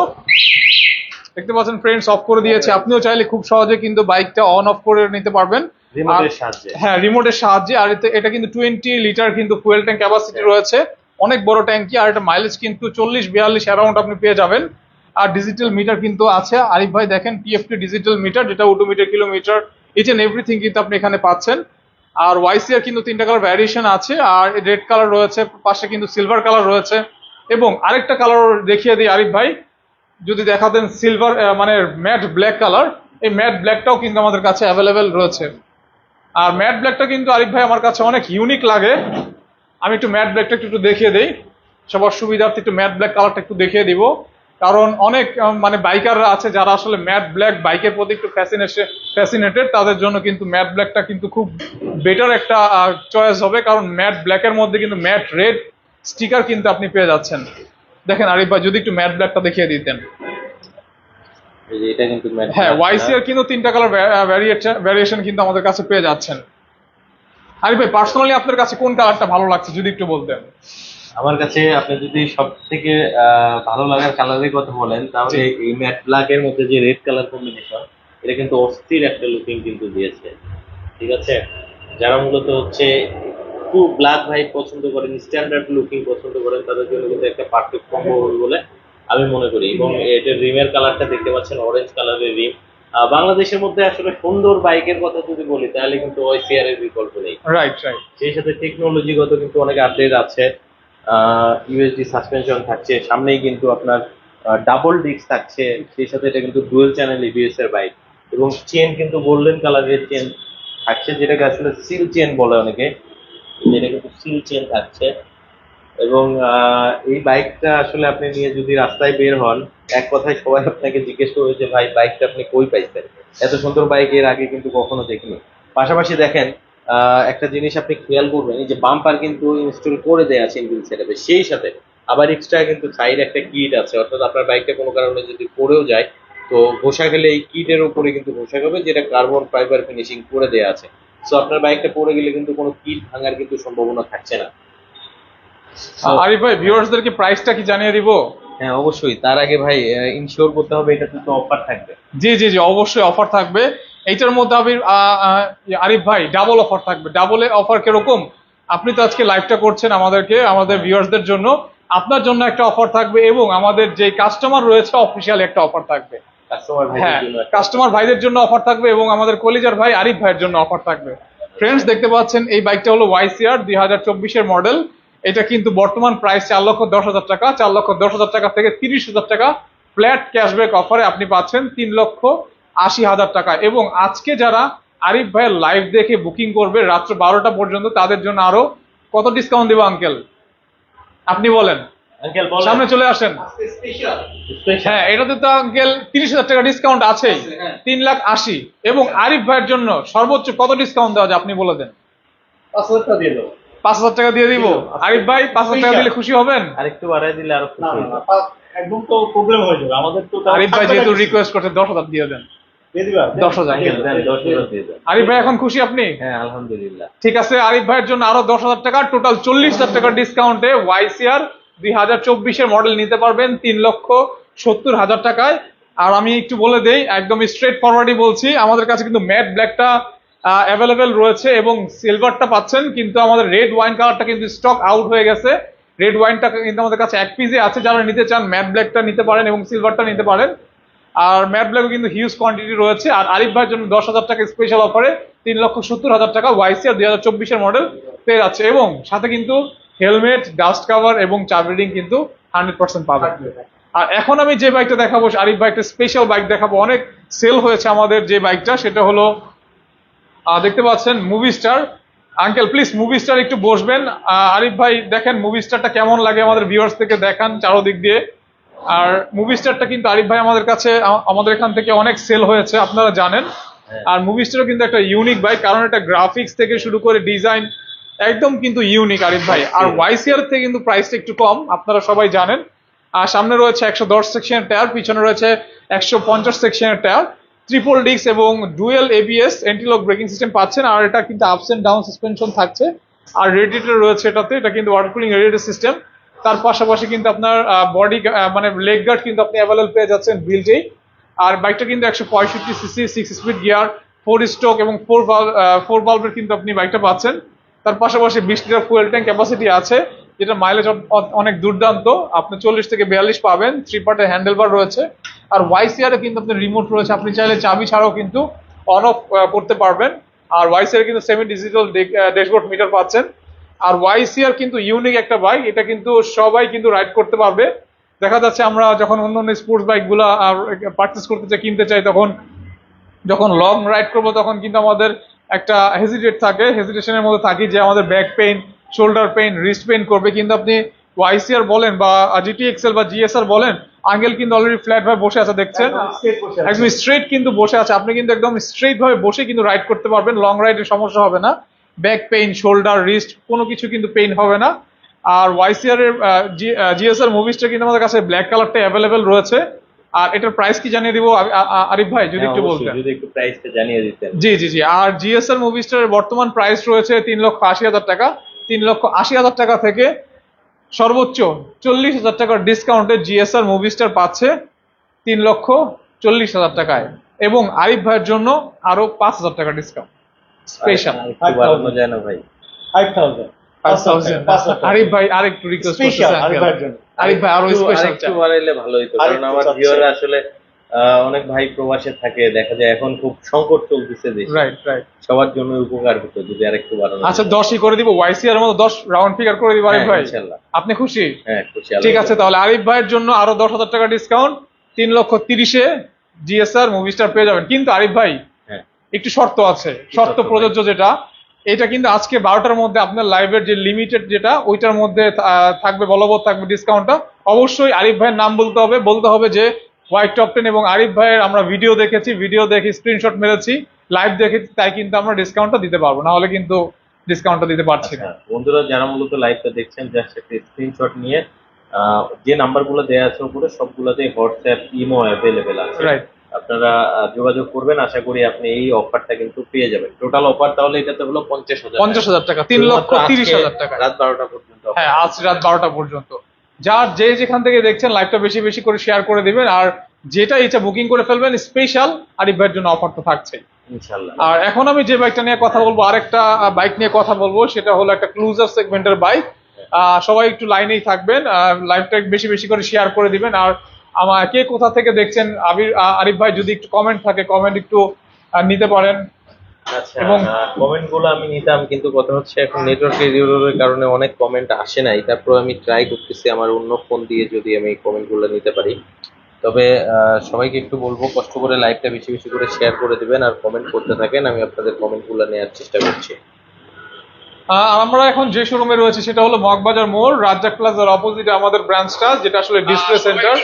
দেখতে পাচ্ছেন ফ্রেন্ডস অফ করে দিয়েছে। আপনিও চাইলে খুব সহজে কিন্তু বাইকটা অন অফ করে নিতে পারবেন রিমোটের সাহায্যে। হ্যাঁ রিমোটের সাহায্যে। আর এটা কিন্তু 20 লিটার কিন্তু ফুয়েল ট্যাঙ্ক ক্যাপাসিটি রয়েছে, অনেক বড় ট্যাঙ্কি। আর এটা মাইলেজ কিন্তু 40-42 অ্যারাউন্ড আপনি পেয়ে যাবেন। আর ডিজিটাল মিটার কিন্তু আছে আরিফ ভাই, দেখেন TFT ডিজিটাল মিটার, যেটা odometer, kilometre, each and everything কিন্তু আপনি এখানে পাচ্ছেন। আর YCR কিন্তু 3টা কালার ভ্যারিয়েশন আছে, আর রেড কালার রয়েছে, পাশে কিন্তু সিলভার কালার রয়েছে এবং আরেকটা কালার দেখিয়ে দিই আরিফ ভাই, যদি দেখাতেন সিলভার মানে ম্যাট ব্ল্যাক কালার, এই ম্যাট ব্ল্যাকটাও কিন্তু আমাদের কাছে অ্যাভেলেবেল রয়েছে। আর ম্যাট ব্ল্যাকটা কিন্তু আরিফ ভাই আমার কাছে অনেক ইউনিক লাগে। আমি একটু ম্যাট ব্ল্যাকটা একটু দেখিয়ে দিই, সবার সুবিধার্থে একটু ম্যাট ব্ল্যাক কালারটা একটু দেখিয়ে দিব, কারণ অনেক মানে বাইকাররা আছে যারা আসলে ম্যাট ব্ল্যাক বাইকের প্রতি একটু ফ্যাসিনেটেড, তাদের জন্য কিন্তু ম্যাট ব্ল্যাকটা কিন্তু খুব বেটার একটা চয়েস হবে, কারণ ম্যাট ব্ল্যাকের মধ্যে কিন্তু ম্যাট রেড স্টিকার কিন্তু আপনি পেয়ে যাচ্ছেন। দেখেন আরিফ ভাই যদি একটু ম্যাট ব্ল্যাকটা দেখিয়ে দিতেন। এই যে এটা কিন্তু ম্যাট। হ্যাঁ YCR কিন্তু 3টা কালার ভ্যারিয়েশন কিন্তু আমাদের কাছে পেয়ে যাচ্ছেন। আরিফ ভাই পার্সোনালি আপনার কাছে কোন কালারটা ভালো লাগছে যদি একটু বলতেন। আমার কাছে আপনি যদি সব থেকে ভালো লাগার কালারের কথা বলেন তাহলে এই ম্যাট ব্ল্যাক এর মধ্যে যে রেড কালার কম্বিনেশন, এটা কিন্তু অস্থির একটা লুকিং কিন্তু দিয়েছে। ঠিক আছে, যারা মূলত হচ্ছে একটু ব্ল্যাক ভাইব পছন্দ করেন, স্ট্যান্ডার্ড লুকিং পছন্দ করেন, তাদের জন্য কিন্তু একটা পারফেক্ট কম্বো হবে বলে আমি মনে করি। এবং এটার রিমের কালারটা দেখতে পাচ্ছেন, অরেঞ্জ কালারের রিম। বাংলাদেশের মধ্যে আসলে সুন্দর বাইকের কথা যদি বলি তাহলে কিন্তু ওয়াইসিআর এর বিকল্প নেই। Right right. সেই সাথে টেকনোলজিগত কিন্তু অনেক আপডেট আছে। ইউএসডি সাসপেনশন থাকছে, সামনেই কিন্তু আপনার ডাবল ডিস্ক থাকছে, সেই সাথে এটা কিন্তু ডুয়েল চ্যানেল এবিএস এর বাইক। এবং চেন কিন্তু গোল্ডেন কালারের চেন থাকছে, যেটাকে আসলে সিল চেন বলে অনেকে, যেটা কিন্তু সিল চেন থাকছে। এবং এই বাইকটা আসলে আপনি নিয়ে যদি রাস্তায় বের হন, এক কথায় সবাই আপনাকে জিজ্ঞেস করবে যে ভাই বাইকটা আপনি কই পাইছেন, এত সুন্দর বাইক এর আগে কিন্তু কখনো দেখিনি। পাশাপাশি দেখেন একটা জিনিস আপনি খেয়াল করবেন, এই যে বাম্পার কিন্তু ইনস্টল করে দেওয়া আছে ইঞ্জিন সেটআপে, সেই সাথে আবার এক্সট্রা কিন্তু সাইড একটা কিট আছে, অর্থাৎ আপনার বাইকটা কোনো কারণে যদি পড়েও যায় তো ঘষা গেলে এই কিটের উপরে কিন্তু ঘষা হবে, যেটা কার্বন ফাইবার ফিনিশিং করে দেওয়া আছে। সো আপনার বাইকটা পড়ে গেলে কিন্তু কোনো কিট ভাঙার কিন্তু সম্ভাবনা থাকছে না। আরিফ ভাই, ভিউয়ার্সদেরকে প্রাইসটা কি জানিয়ে দিব? হ্যাঁ অবশ্যই, তার আগে ভাই ইনশিওর করতে হবে এটাতে তো অফার থাকবে। জি জি জি, অবশ্যই অফার থাকবে। এইটার মধ্যে আরিফ ভাই ডাবল অফার থাকবে। ডাবল অফার কিরকম? আপনি তো আজকে লাইভটা করছেন আমাদেরকে, আমাদের ভিউয়ার্সদের জন্য, আপনার জন্য একটা অফার থাকবে এবং আমাদের যে কাস্টমার রয়েছে অফিসিয়াল একটা অফার থাকবে। কাস্টমার হ্যাঁ, ভাইদের জন্য কাস্টমার ভাইদের জন্য অফার থাকবে এবং আমাদের কলিজার ভাই আরিফ ভাইয়ের জন্য অফার থাকবে। ফ্রেন্ডস, দেখতে পাচ্ছেন এই বাইকটা হলো ওয়াইসিআর 2024-এর মডেল। এটা কিন্তু বর্তমান প্রাইস 4,10,000 টাকা। 4,10,000 টাকা থেকে 30,000 টাকা ফ্ল্যাট ক্যাশব্যাক অফারে আপনি পাচ্ছেন 3,80,000 টাকা। এবং আজকে যারা আরিফ ভাইয়ের লাইভ দেখে বুকিং করবে রাত্র 12টা পর্যন্ত, তাদের জন্য আরো কত ডিসকাউন্ট দেবো আঙ্কেল আপনি বলেন? আঙ্কেল বলেন। সামনে চলে আসেন। হ্যাঁ, এটাতে তো আঙ্কেল 30,000 টাকা ডিসকাউন্ট আছে, 3,80,000। এবং আরিফ ভাইয়ের জন্য সর্বোচ্চ কত ডিসকাউন্ট দেওয়া যায় আপনি বলে দেন? 5,000 টাকা দিয়ে দাও। 5,000 টাকা দিয়ে দিব। আরিফ ভাই 5,000 টাকা দিলে খুশি হবেন? আরেকটু বাড়ায় দিলে আরো খুশি হইবো। একদম তো প্রবলেম হয়ে যাবে আমাদের তো। আরিফ ভাই যেহেতু রিকোয়েস্ট করতে 10,000 দিয়ে দেন। দিয়ে দিবা 10,000। আঙ্কেল দেন, 10,000 দিয়ে দেন। আরিফ ভাই এখন খুশি আপনি? হ্যাঁ আলহামদুলিল্লাহ। ঠিক আছে, আরিফ ভাইয়ের জন্য আরো 10,000 টাকা, টোটাল 40,000 টাকার ডিসকাউন্টে ওয়াইসিআর 2024-এর মডেল নিতে পারবেন 3,70,000 টাকায়। আর আমি একটু বলে দেই, একদম স্ট্রেট ফরওয়ার্ডই বলছি, আমাদের কাছে কিন্তু ম্যাট ব্ল্যাকটা অ্যাভেলেবেল রয়েছে এবং সিলভারটা পাচ্ছেন, কিন্তু আমাদের রেড ওয়াইন কালারটা কিন্তু স্টক আউট হয়ে গেছে। রেড ওয়াইনটা কিন্তু আমাদের কাছে এক পিসে আছে, যারা নিতে চান ম্যাট ব্ল্যাকটা নিতে পারেন এবং সিলভারটা নিতে পারেন। আর ম্যাট ব্ল্যাকও কিন্তু হিউজ কোয়ান্টিটি রয়েছে। আর আরিফ ভাইয়ের জন্য 10,000 টাকা স্পেশাল অফারে 3,70,000 টাকা ওয়াইসিআর 2024-এর মডেল পেয়ে যাচ্ছে। এবং সাথে কিন্তু হেলমেট, ডাস্ট কাভার এবং চাবি রিডিং কিন্তু 100% পাবেন। আর এখন আমি যে বাইকটা দেখাবো, আরিফ ভাই একটা স্পেশাল বাইক দেখাবো, অনেক সেল হয়েছে আমাদের যে বাইকটা, সেটা হলো দেখতে পাচ্ছেন movie star. Uncle please movie star একটু বসবেন। আরিফ ভাই দেখেন মুভি স্টারটা কেমন লাগে, আমাদের ভিউয়ার্স থেকে দেখান চারোদিক দিয়ে। আর মুভি স্টারটা কিন্তু আরিফ ভাই আমাদের কাছে, আমাদের এখান থেকে অনেক সেল হয়েছে আপনারা জানেন। আর মুভি স্টারও কিন্তু একটা ইউনিক বাইক, কারণ এটা গ্রাফিক্স থেকে শুরু করে ডিজাইন একদম কিন্তু ইউনিক আরিফ ভাই। আর ওয়াইসিআর থেকে কিন্তু প্রাইসটা একটু কম, আপনারা সবাই জানেন। আর সামনে রয়েছে 110 সেকশনের টায়ার, পিছনে রয়েছে 150 সেকশনের টায়ার, ট্রিপল ডিস্ক এবং ডুয়েল এবিএস এন্টিলক ব্রেকিং সিস্টেম পাচ্ছেন। আর এটা কিন্তু আপস এন্ড ডাউন সাসপেনশন থাকছে। আর রেডিয়েটর রয়েছে এটাতে, এটা কিন্তু ওয়াটার কুলিং রেডিয়েটর সিস্টেম। তার পাশাপাশি কিন্তু আপনার বডি মানে লেগ গার্ড কিন্তু আপনি অ্যাভেলেবল পেয়ে যাচ্ছেন বিল্টেই। আর বাইকটা কিন্তু 165 সিসি, 6 স্পিড গিয়ার, 4 স্ট্রোক এবং 4 ভালভের কিন্তু আপনি বাইকটা পাচ্ছেন। তার পাশাপাশি 20 লিটার ফুয়েল ট্যাঙ্ক ক্যাপাসিটি আছে, যেটা মাইলেজ অনেক দুর্দান্ত, আপনি 40 থেকে 42 পাবেন। 3 পার্টের হ্যান্ডেল বার রয়েছে। আর ওয়াইসিআর কিন্তু আপনার রিমোট রয়েছে, আপনি চাইলে চাবি ছাড়াও কিন্তু অন অফ করতে পারবেন। আর ওয়াইসিআর কিন্তু সেমি ডিজিটাল ড্যাশবোর্ড মিটার পাচ্ছেন। আর ওয়াইসিআর কিন্তু ইউনিক একটা বাইক, এটা কিন্তু সবাই কিন্তু রাইড করতে পারবে। দেখা যাচ্ছে আমরা যখন অন্য স্পোর্টস বাইক গুলা পারচেস করতে চাই, কিনতে চাই, তখন যখন লং রাইড করবো তখন কিন্তু আমাদের একটা হেজিটেশনের মধ্যে থাকি যে আমাদের back pain, shoulder pain, wrist pain করবে। কিন্তু আপনি ওয়াইসিআর বলেন বা জিটিএক্সএল বা জিএসআর বলেন, আঙ্কেল কিন্তু অলরেডি ফ্ল্যাট ভাবে বসে আছে, দেখছেন একদম স্ট্রেট কিন্তু বসে আছে। আপনি কিন্তু একদম স্ট্রেট ভাবে বসে কিন্তু রাইড করতে পারবেন, লং রাইডের সমস্যা হবে না। ব্যাক পেইন, শোল্ডার, রিস্ট কোনো কিছু কিন্তু পেইন হবে না। আর ওয়াইসিআর এর জিএসআর মুভিসটা কিন্তু আমাদের কাছে ব্ল্যাক কালারটা অ্যাভেলেবেল রয়েছে। আর এটার প্রাইস কি জানিয়ে দিব আরিফ ভাই, যদি একটু বলতেন? যদি একটু প্রাইসটা জানিয়ে দিতেন। জি জি জি। আর জিএসআর মুভিস্টারের বর্তমান প্রাইস রয়েছে 3,80,000 টাকা। 3,80,000 টাকা থেকে সর্বোচ্চ 40,000 টাকার ডিসকাউন্টে জিএসআর মুভিস্টার পাচ্ছে 3,40,000 টাকায়। এবং আরিফ ভাইয়ের জন্য আরো 5,000 টাকা ডিসকাউন্ট। স্পেশাল। একটু বাড়ানো যায় না ভাই? 5000 আরিফ ভাই আরেকটু রিকোয়েস্ট স্পেশাল করতেছে আরিফ ভাইয়ের জন্য। আরিফ ভাই আরো স্পেশাল আরেকটু বাড়াইলে ভালো হতো, কারণ আরেকটু আমার চাচ্ছে। ভিউয়াররা আসলে অনেক ভাই প্রবাসে থাকে, দেখা যায় এখন খুব সংকট চলতেছে দেশে, রাইট রাইট। সবার জন্য উপকার হতো যদি আরেকটু বাড়ানো আচ্ছা যেত। 10ই করে দিব, ওয়াইসি এর মতো 10 রাউন্ড ফিগার করে দিব আরিফ হ্যাঁ, ভাই। ইনশাল্লাহ। আপনি খুশি? হ্যাঁ, খুশি। ঠিক আল্লাহ আছে, তাহলে আরিফ ভাইয়ের জন্য আরো 10,000 টাকা ডিসকাউন্ট, 3,30,000-এ জিএসআর মুভিস্টার পেয়ে যাবেন। কিন্তু আরিফ ভাই হ্যাঁ, একটু শর্ত আছে, শর্ত শর্ত ভাই? প্রযোজ্য যেটা, এটা কিন্তু আজকে 12টার মধ্যে আপনার লাইভের যে লিমিটেড যেটা ওইটার মধ্যে থাকবে, বলবৎ থাকবে ডিসকাউন্টটা। অবশ্যই আরিফ ভাইয়ের নাম বলতে হবে যে হোয়াইট টপ 10 এবং আরিফ ভাইয়ের আমরা ভিডিও দেখেছি, ভিডিও দেখে স্ক্রিনশট মেরেছি, লাইভ দেখেছি, তাই কিন্তু আমরা ডিসকাউন্টটা দিতে পারবো, না হলে কিন্তু ডিসকাউন্টটা দিতে পারছি না। আচ্ছা, বন্ধুরা যারা মূলত লাইভটা দেখছেন, জাস্ট একটা স্ক্রিনশট নিয়ে যে নাম্বারগুলো দেওয়া আছে উপরে সবগুলোতেই হোয়াটসঅ্যাপ, ইমো অ্যাভেলেবেল আছে। রাইট। আপনারা যোগাযোগ করবেন, আশা করি আপনি এই অফারটা কিন্তু পেয়ে যাবেন। টোটাল অফার তাহলে এটাতে হলো 50,000 50,000 টাকা, 3,30,000 টাকা। রাত 12টা পর্যন্ত offer। হ্যাঁ, আজ রাত 12টা পর্যন্ত। যার যে যেখান থেকে দেখছেন লাইভটা বেশি বেশি করে শেয়ার করে দিবেন, আর যেটা ইচ্ছা বুকিং করে ফেলবেন। স্পেশাল আরিফ ভাইয়ের জন্য অফার তো থাকছে। ইনশাল্লাহ। আর এখন আমি যে বাইকটা নিয়ে কথা বলবো, আরেকটা বাইক নিয়ে কথা বলবো, সেটা হলো একটা ক্লুজার সেগমেন্টের বাইক। সবাই একটু লাইনেই থাকবেন, লাইভটা বেশি বেশি করে শেয়ার করে দিবেন। আর আমার কে কোথা থেকে দেখছেন আরিফ ভাই যদি একটু কমেন্ট থাকে, কমেন্ট একটু নিতে পারেন। আচ্ছা, এবং- কমেন্ট গুলো আমি নিতাম, কিন্তু কথা হচ্ছে এখন নেটওয়ার্ক এররের কারণে অনেক কমেন্ট আসে নাই। তারপর আমি ট্রাই করতেছি আমার অন্য ফোন দিয়ে যদি আমি কমেন্ট গুলো নিতে পারি। তবে সবাইকে একটু বলবো, কষ্ট করে লাইভটা বেশি বেশি করে শেয়ার করে দিবেন আর কমেন্ট করতে থাকেন, আমি আপনাদের কমেন্ট গুলো নেওয়ার চেষ্টা করছি। আমরা এখন যে শোরুমে রয়েছে সেটা হলো মগবাজার মোড়, রাজ্জাক প্লাজার অপোজিটে আমাদের ব্রাঞ্চটা, যেটা আসলে ডিসপ্লে সেন্টার।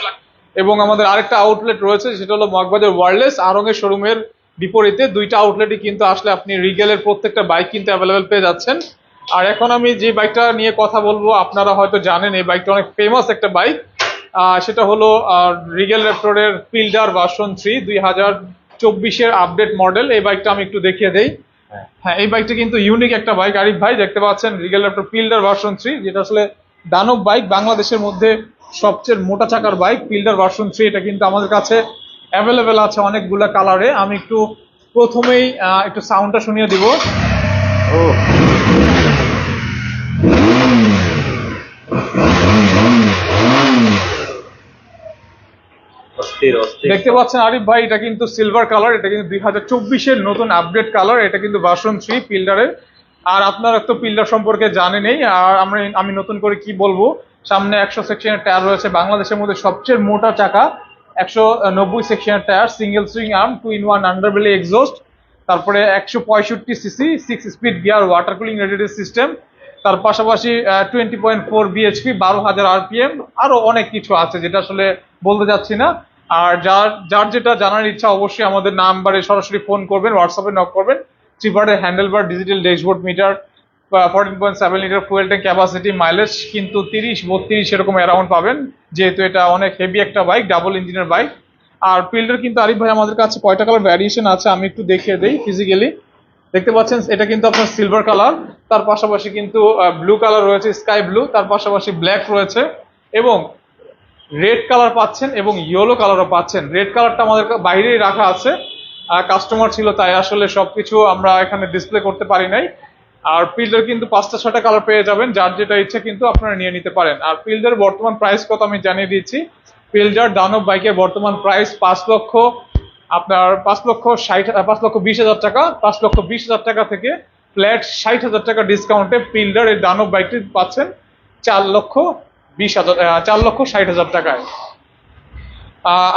এবং আমাদের আরেকটা আউটলেট রয়েছে সেটা হলো মগবাজার ওয়ারলেস আরঙের শোরুমের বিপরীতে। দুইটা আউটলেটই কিন্তু আসলে আপনি রিগেলের প্রত্যেকটা বাইক কিন্তু অ্যাভেলেবেল পেয়ে যাচ্ছেন। আর এখন আমি যে বাইকটা নিয়ে কথা বলবো, আপনারা হয়তো জানেন এই বাইকটা অনেক ফেমাস একটা বাইক। সেটা হলো রিগেল র্যাপটরের ফিল্ডার ভার্সন 3 2024-এর আপডেট মডেল। এই বাইকটা আমি একটু দেখিয়ে দেই। হ্যাঁ, এই বাইকটা কিন্তু ইউনিক একটা বাইক আরিফ ভাই, দেখতে পাচ্ছেন রিগেল র্যাপটর ফিল্ডার ভার্সন 3, যেটা আসলে দানব বাইক, বাংলাদেশের মধ্যে সবচেয়ে মোটা চাকার বাইক ফিল্ডার ভার্সন 3। এটা কিন্তু আমাদের কাছে অ্যাভেলেবেল আছে অনেকগুলো কালারে। আমি একটু প্রথমেই একটু সাউন্ডটা শুনিয়ে দিব। ও, অস্থির অস্থির। দেখতে পাচ্ছেন আরিফ ভাই, এটা কিন্তু সিলভার কালার, এটা কিন্তু 2024-এর নতুন আপডেট কালার, এটা কিন্তু ভার্সন 3 ফিল্ডারের। আর আপনারা তো ফিল্ডার সম্পর্কে জানেনই, আর আমি নতুন করে কি বলবো। সামনে 100 সেকশনের টায়ার রয়েছে, বাংলাদেশের মধ্যে সবচেয়ে মোটা চাকা 190 সেকশনের tyre, single swing arm, 2-in-1 underbelly exhaust, তারপরে 165 CC 6 speed gear, water cooling radiator system, তার পাশাপাশি 20.4 বিএইচপি, 12,000 আরপিএম, আরো অনেক কিছু আছে যেটা আসলে বলতে যাচ্ছি না। আর যার যেটা জানার ইচ্ছা অবশ্যই আমাদের নাম্বারে সরাসরি ফোন করবেন, হোয়াটসঅ্যাপে নক করবেন। 3-বারের handlebar, digital dashboard meter, 14.7 litre fuel tank capacity, mileage কিন্তু 30-32 এরকম অ্যারাউন্ড পাবেন, যেহেতু এটা অনেক হেভি একটা বাইক, ডাবল ইঞ্জিনের বাইক। আর ফিল্ডার কিন্তু আরিফ ভাই আমাদের কাছে কয়টা কালার ভ্যারিয়েশন আছে আমি একটু দেখিয়ে দেই ফিজিক্যালি। দেখতে পাচ্ছেন এটা কিন্তু আপনার সিলভার কালার, তার পাশাপাশি কিন্তু ব্লু কালার রয়েছে, স্কাই ব্লু, তার পাশাপাশি ব্ল্যাক রয়েছে, এবং রেড কালার পাচ্ছেন এবং ইয়েলো কালারও পাচ্ছেন। রেড কালারটা আমাদের বাইরেই রাখা আছে, কাস্টমার ছিল তাই আসলে সবকিছু আমরা এখানে ডিসপ্লে করতে পারি নাই। আর ফিল্ডার কিন্তু 5টা-6টা কালার পেয়ে যাবেন, যার যেটা ইচ্ছা কিন্তু আপনারা নিয়ে নিতে পারেন। আর ফিল্ডার বর্তমান প্রাইস কত আমি জানিয়ে দিচ্ছি। ফিল্ডার দানব বাইকের বর্তমান প্রাইস 5,20,000 টাকা। 5,20,000 টাকা থেকে ফ্ল্যাট 60,000 টাকা ডিসকাউন্টে ফিল্ডার এই দানব বাইকটি পাচ্ছেন 4,60,000 টাকায়।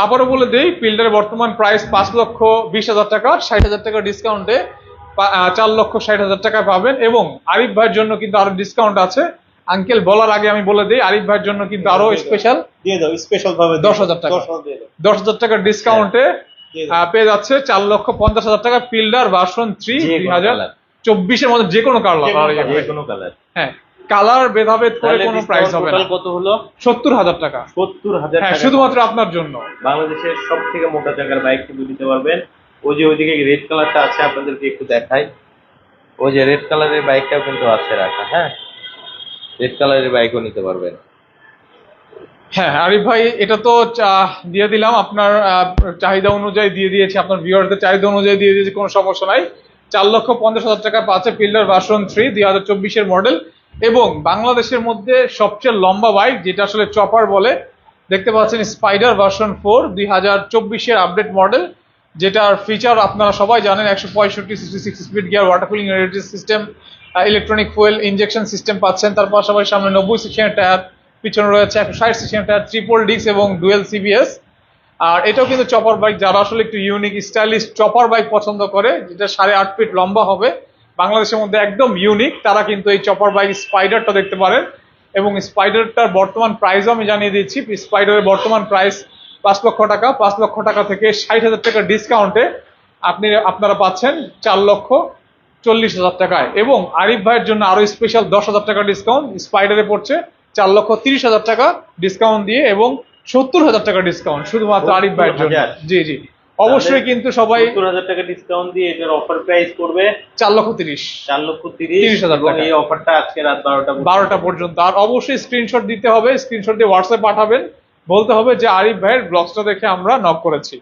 আবারও বলে দেই, ফিল্ডারের বর্তমান প্রাইস 5,20,000 টাকা, 60,000 টাকা ডিসকাউন্টে 4,60,000 টাকায় পাবেন। এবং আরিফ ভাইয়ের জন্য কিন্তু আরো ডিসকাউন্ট আছে। আঙ্কেল বলার আগে আমি বলে দিই, আরিফ ভাইয়ের জন্য কিন্তু আরো স্পেশাল দিয়ে দাও, স্পেশাল ভাবে 10,000 টাকা। 10,000 দিয়ে দাও। 10,000 টাকার ডিসকাউন্টে দিয়ে দাও। পেয়ে যাচ্ছে 4,50,000 টাকা ফিল্ডার ভার্সন 3 যে কোনো colour। 2024-এর মধ্যে যে কোনো কালার। যে কোনো কালার। হ্যাঁ, কালার ভেদাভেদ করে কোনো প্রাইস হবে না। টোটাল কত হলো? 70,000 টাকা। 70,000 হ্যাঁ, টাকা। শুধুমাত্র আপনার জন্য। বাংলাদেশের সব থেকে মোটা চাকার বাইক কিন্তু নিতে পারবেন। ওই যে ওইদিকে রেড কালারটা আছে, আপনাদেরকে একটু দেখাই। ওই যে রেড কালারের বাইকটাও কিন্তু আছে রাখা। হ্যাঁ, রেড কালারের বাইকও নিতে পারবেন। হ্যাঁ আরিফ ভাই, এটা তো দিয়ে দিলাম আপনার চাহিদা অনুযায়ী দিয়ে দিয়েছি, আপনার ভিউয়ারদের চাহিদা অনুযায়ী দিয়ে দিয়েছি, কোনো সমস্যা নাই। 4,50,000 টাকা পাচ্ছে ফিল্ডার ভার্সন 3 2024-এর মডেল। এবং বাংলাদেশের মধ্যে সবচেয়ে লম্বা বাইক, যেটা আসলে চপার বলে, দেখতে পাচ্ছেন স্পাইডার ভার্সন 4 2024-এর আপডেট মডেল, যেটার ফিচার আপনারা সবাই জানেন। 165 six speed gear, water cooling radiator system, electronic fuel injection system পাচ্ছেন। তার পাশাপাশি সামনে 90 সিসির টায়ার, পিছনে রয়েছে 160 সিসির টায়ার, ট্রিপল ডিস্ক এবং ডুয়েল সিবিএস। আর এটাও কিন্তু চপার বাইক, যারা আসলে একটু ইউনিক স্টাইলিশ চপার বাইক পছন্দ করে, যেটা 8.5 ফিট লম্বা হবে, বাংলাদেশের মধ্যে একদম ইউনিক, তারা কিন্তু এই চপার বাইক স্পাইডারটা দেখতে পারেন। এবং স্পাইডারটার বর্তমান প্রাইসও আমি জানিয়ে দিচ্ছি। স্পাইডারের বর্তমান প্রাইস 5 লক্ষ টাকা। 5 লক্ষ টাকা থেকে 60,000 টাকা ডিসকাউন্টে আপনারা পাচ্ছেন 4,40,000 টাকায়। এবং আরিফ ভাইয়ের জন্য আরো স্পেশাল 10,000 টাকা ডিসকাউন্ট, স্পাইডারে পড়ছে 4,30,000 টাকা ডিসকাউন্ট দিয়ে, এবং 70,000 টাকা ডিসকাউন্ট শুধুমাত্র আরিফ ভাইয়ের জন্য। 70,000? জি জি, অবশ্যই কিন্তু সবাই 70,000 টাকা ডিসকাউন্ট দিয়ে এটার অফার প্রাইস করবে 4,30,000 4,30,000 টাকা। এই অফারটা আজকে রাত 12টা পর্যন্ত। আর অবশ্যই স্ক্রিনশট দিতে হবে, স্ক্রিনশট দিয়ে হোয়াটসঅ্যাপ পাঠাবেন, বলতে হবে যে আরিফ ভাইয়ের ব্লগসটা দেখে আমরা নক করেছি।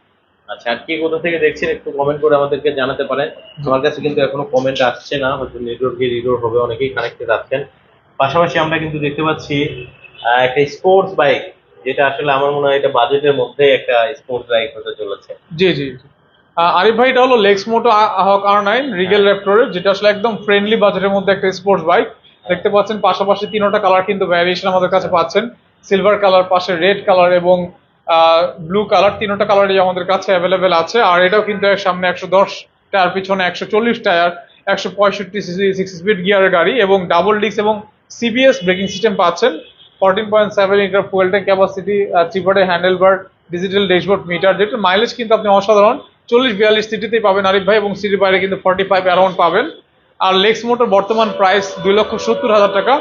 আচ্ছা, আর কে কোথা থেকে দেখছেন একটু কমেন্ট করে আমাদেরকে জানাতে পারেন। আমার কাছে কিন্তু এখনো কমেন্ট আসছে না, হয়তো নেটওয়ার্ক দিয়ে রিডোর হবে, অনেকেই কানেক্টেড আছেন। পাশাপাশি আমরা কিন্তু দেখতে পাচ্ছি একটা স্পোর্টস বাইক, যেটা আসলে আমার মনে হয় এটা বাজেটের মধ্যে একটা স্পোর্টস বাইক হতে চলেছে। জি জি জি। আরিফ ভাই, এটা হলো লেক্স মোটো হক R9 রিগেল র্যাপটরের, যেটা আসলে একদম ফ্রেন্ডলি বাজেটের মধ্যে একটা স্পোর্টস বাইক। দেখতে পাচ্ছেন পাশাপাশি 3টা কালার কিন্তু ভ্যারিয়েশন আমাদের কাছে পাচ্ছেন। সিলভার কালার, পাশে রেড কালার এবং ব্লু কালার, 3টা কালারই আমাদের কাছে অ্যাভেলেবেল আছে। আর এটাও কিন্তু সামনে 110 টায়ার, পিছনে 140 টায়ার, 165 সিসি 6 স্পিড গিয়ারের গাড়ি, এবং ডাবল ডিস্ক এবং সিবিএস ব্রেকিং সিস্টেম পাচ্ছেন। 14.7 litre fuel tank capacity, 3 handle বার, ডিজিটাল ড্যাশবোর্ড মিটার, যেটা মাইলেজ কিন্তু আপনি অসাধারণ 40-42 সিটিতেই পাবেন আরিফ ভাই, এবং সিটির বাইরে কিন্তু 45 অ্যারাউন্ড পাবেন। আর লেক্স মোটর বর্তমান প্রাইস 2,70,000 টাকা।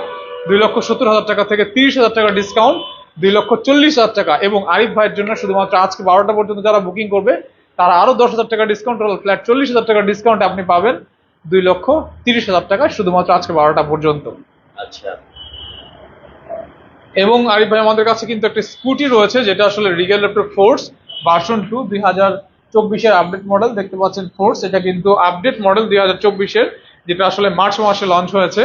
2,70,000 টাকা থেকে 30,000 টাকা ডিসকাউন্ট 2,40,000 টাকা। এবং আরিফ ভাইয়ের জন্য শুধুমাত্র আজকে 12টা পর্যন্ত যারা বুকিং করবে, তারা আরো 10,000 টাকা ডিসকাউন্ট, টোটাল ফ্ল্যাট 40,000 টাকা ডিসকাউন্ট আপনি পাবেন 2,30,000 টাকা শুধুমাত্র আজকে 12টা পর্যন্ত। আচ্ছা, এবং আরিফ ভাই, আমাদের কাছে কিন্তু একটা স্কুটি রয়েছে, যেটা আসলে রিগেল র্যাপটর ফোর্স ভার্সন 2 2024-এর আপডেট মডেল। দেখতে পাচ্ছেন ফোর্স, এটা কিন্তু আপডেট মডেল 2024-এর, যেটা আসলে মার্চ মাসে লঞ্চ হয়েছে।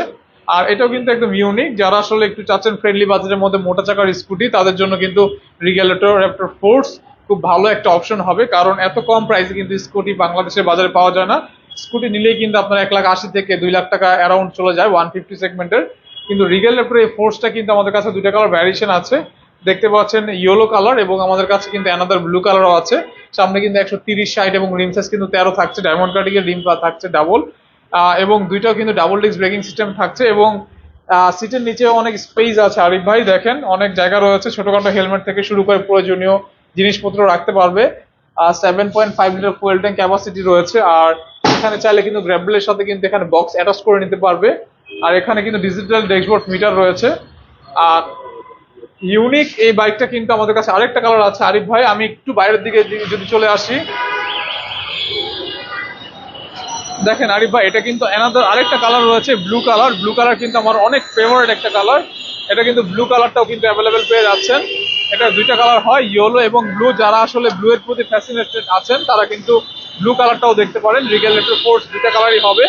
আর এটাও কিন্তু একদম ইউনিক, যারা আসলে একটু চাচ্ছেন ফ্রেন্ডলি বাজেটের মধ্যে মোটা চাকার স্কুটি, তাদের জন্য কিন্তু রিগেল র্যাপটর ফোর্স খুব ভালো একটা অপশন হবে। কারণ এত কম প্রাইসে কিন্তু স্কুটি বাংলাদেশের বাজারে পাওয়া যায় না। স্কুটি নিলেই কিন্তু আপনার 1,80,000 থেকে 2,00,000 টাকা অ্যারাউন্ড চলে যায় 150 সেগমেন্টের। কিন্তু রিগেল র্যাপটর এই ফোর্সটা কিন্তু আমাদের কাছে 2টা কালার ভ্যারিয়েশন আছে। দেখতে পাচ্ছেন ইয়েলো কালার, এবং আমাদের কাছে কিন্তু অ্যানাদার ব্লু কালারও আছে। সামনে কিন্তু 130, 60 এবং রিম সাইজ কিন্তু 13 থাকছে। ডায়মন্ড কাটিং এর রিম থাকছে ডাবল, এবং দুইটাও কিন্তু ডাবল ডিস্ক ব্রেকিং সিস্টেম থাকছে। এবং সিটের নিচে অনেক স্পেস আছে আরিফ ভাই, দেখেন অনেক জায়গা রয়েছে, ছোটখাটো হেলমেট থেকে শুরু করে প্রয়োজনীয় জিনিসপত্র রাখতে পারবে। 7.5 লিটার ফুয়েল ট্যাঙ্ক ক্যাপাসিটি রয়েছে। আর এখানে চাইলে কিন্তু গ্র্যাবলের সাথে কিন্তু এখানে বক্স অ্যাটাচ করে নিতে পারবে। আর এখানে কিন্তু ডিজিটাল ড্যাশবোর্ড মিটার রয়েছে। আর ইউনিক এই বাইকটা কিন্তু আমাদের কাছে আরেকটা কালার আছে আরিফ ভাই, আমি একটু বাইরের দিকে যদি চলে আসি, দেখেন আরিফ ভাই, এটা কিন্তু অ্যানাদার আরেকটা কালার রয়েছে ব্লু কালার। ব্লু কালার কিন্তু আমার অনেক ফেভারিট একটা কালার। এটা কিন্তু ব্লু কালারটাও কিন্তু অ্যাভেলেবেল পেয়ে যাচ্ছেন। এটা 2টা কালার হয়, ইয়েলো এবং ব্লু। যারা আসলে ব্লু এর প্রতি ফ্যাসিনেটেড আছেন, তারা কিন্তু ব্লু কালারটাও দেখতে পারেন। রিগেল র্যাপটর ফোর্স 2টা কালারই হবে।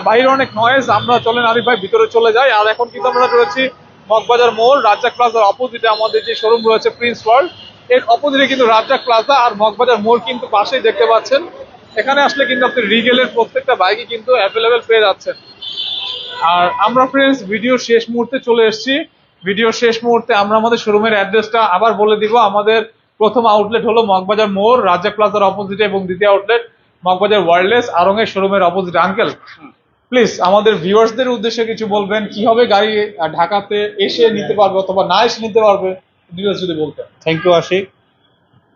বাইরে অনেক নয়েজ, আমরা চলেন আরিফ ভাই ভিতরে চলে যাই। আর এখন কিন্তু আমরা রয়েছি মগবাজার মোড়, রাজ্জাক প্লাজার অপোজিটে আমাদের যে শোরুম রয়েছে প্রিন্স ওয়ার্ল্ড, এর অপোজিটে কিন্তু রাজ্জাক প্লাজা আর মগবাজার মোড় কিন্তু পাশেই দেখতে পাচ্ছেন। এখানে আসলে কিন্তু আপনি রিগেলের প্রত্যেকটা বাইকই কিন্তু অ্যাভেলেবেল পেয়ে যাচ্ছেন। আর আমরা ফ্রেন্ডস ভিডিও শেষ মুহূর্তে চলে এসেছি। ভিডিও শেষ মুহূর্তে আমরা আমাদের শোরুমের অ্যাড্রেসটা আবার বলে দিব। আমাদের প্রথম আউটলেট হলো মগবাজার মোড়, রাজ্জাক প্লাজার অপোজিটে, এবং দ্বিতীয় আউটলেট মগবাজার ওয়ার্ল্ডলেস আরঙের শোরুমের অপোজিটে। আঙ্কেল, প্লিজ আমাদের ভিউয়ার্সদের উদ্দেশ্যে কিছু বলবেন, কিভাবে গাড়ি ঢাকাতে এসে নিতে পারবে অথবা না এসে নিতে পারবে, ডিটেলস যদি বলতেন। Thank you Ashik.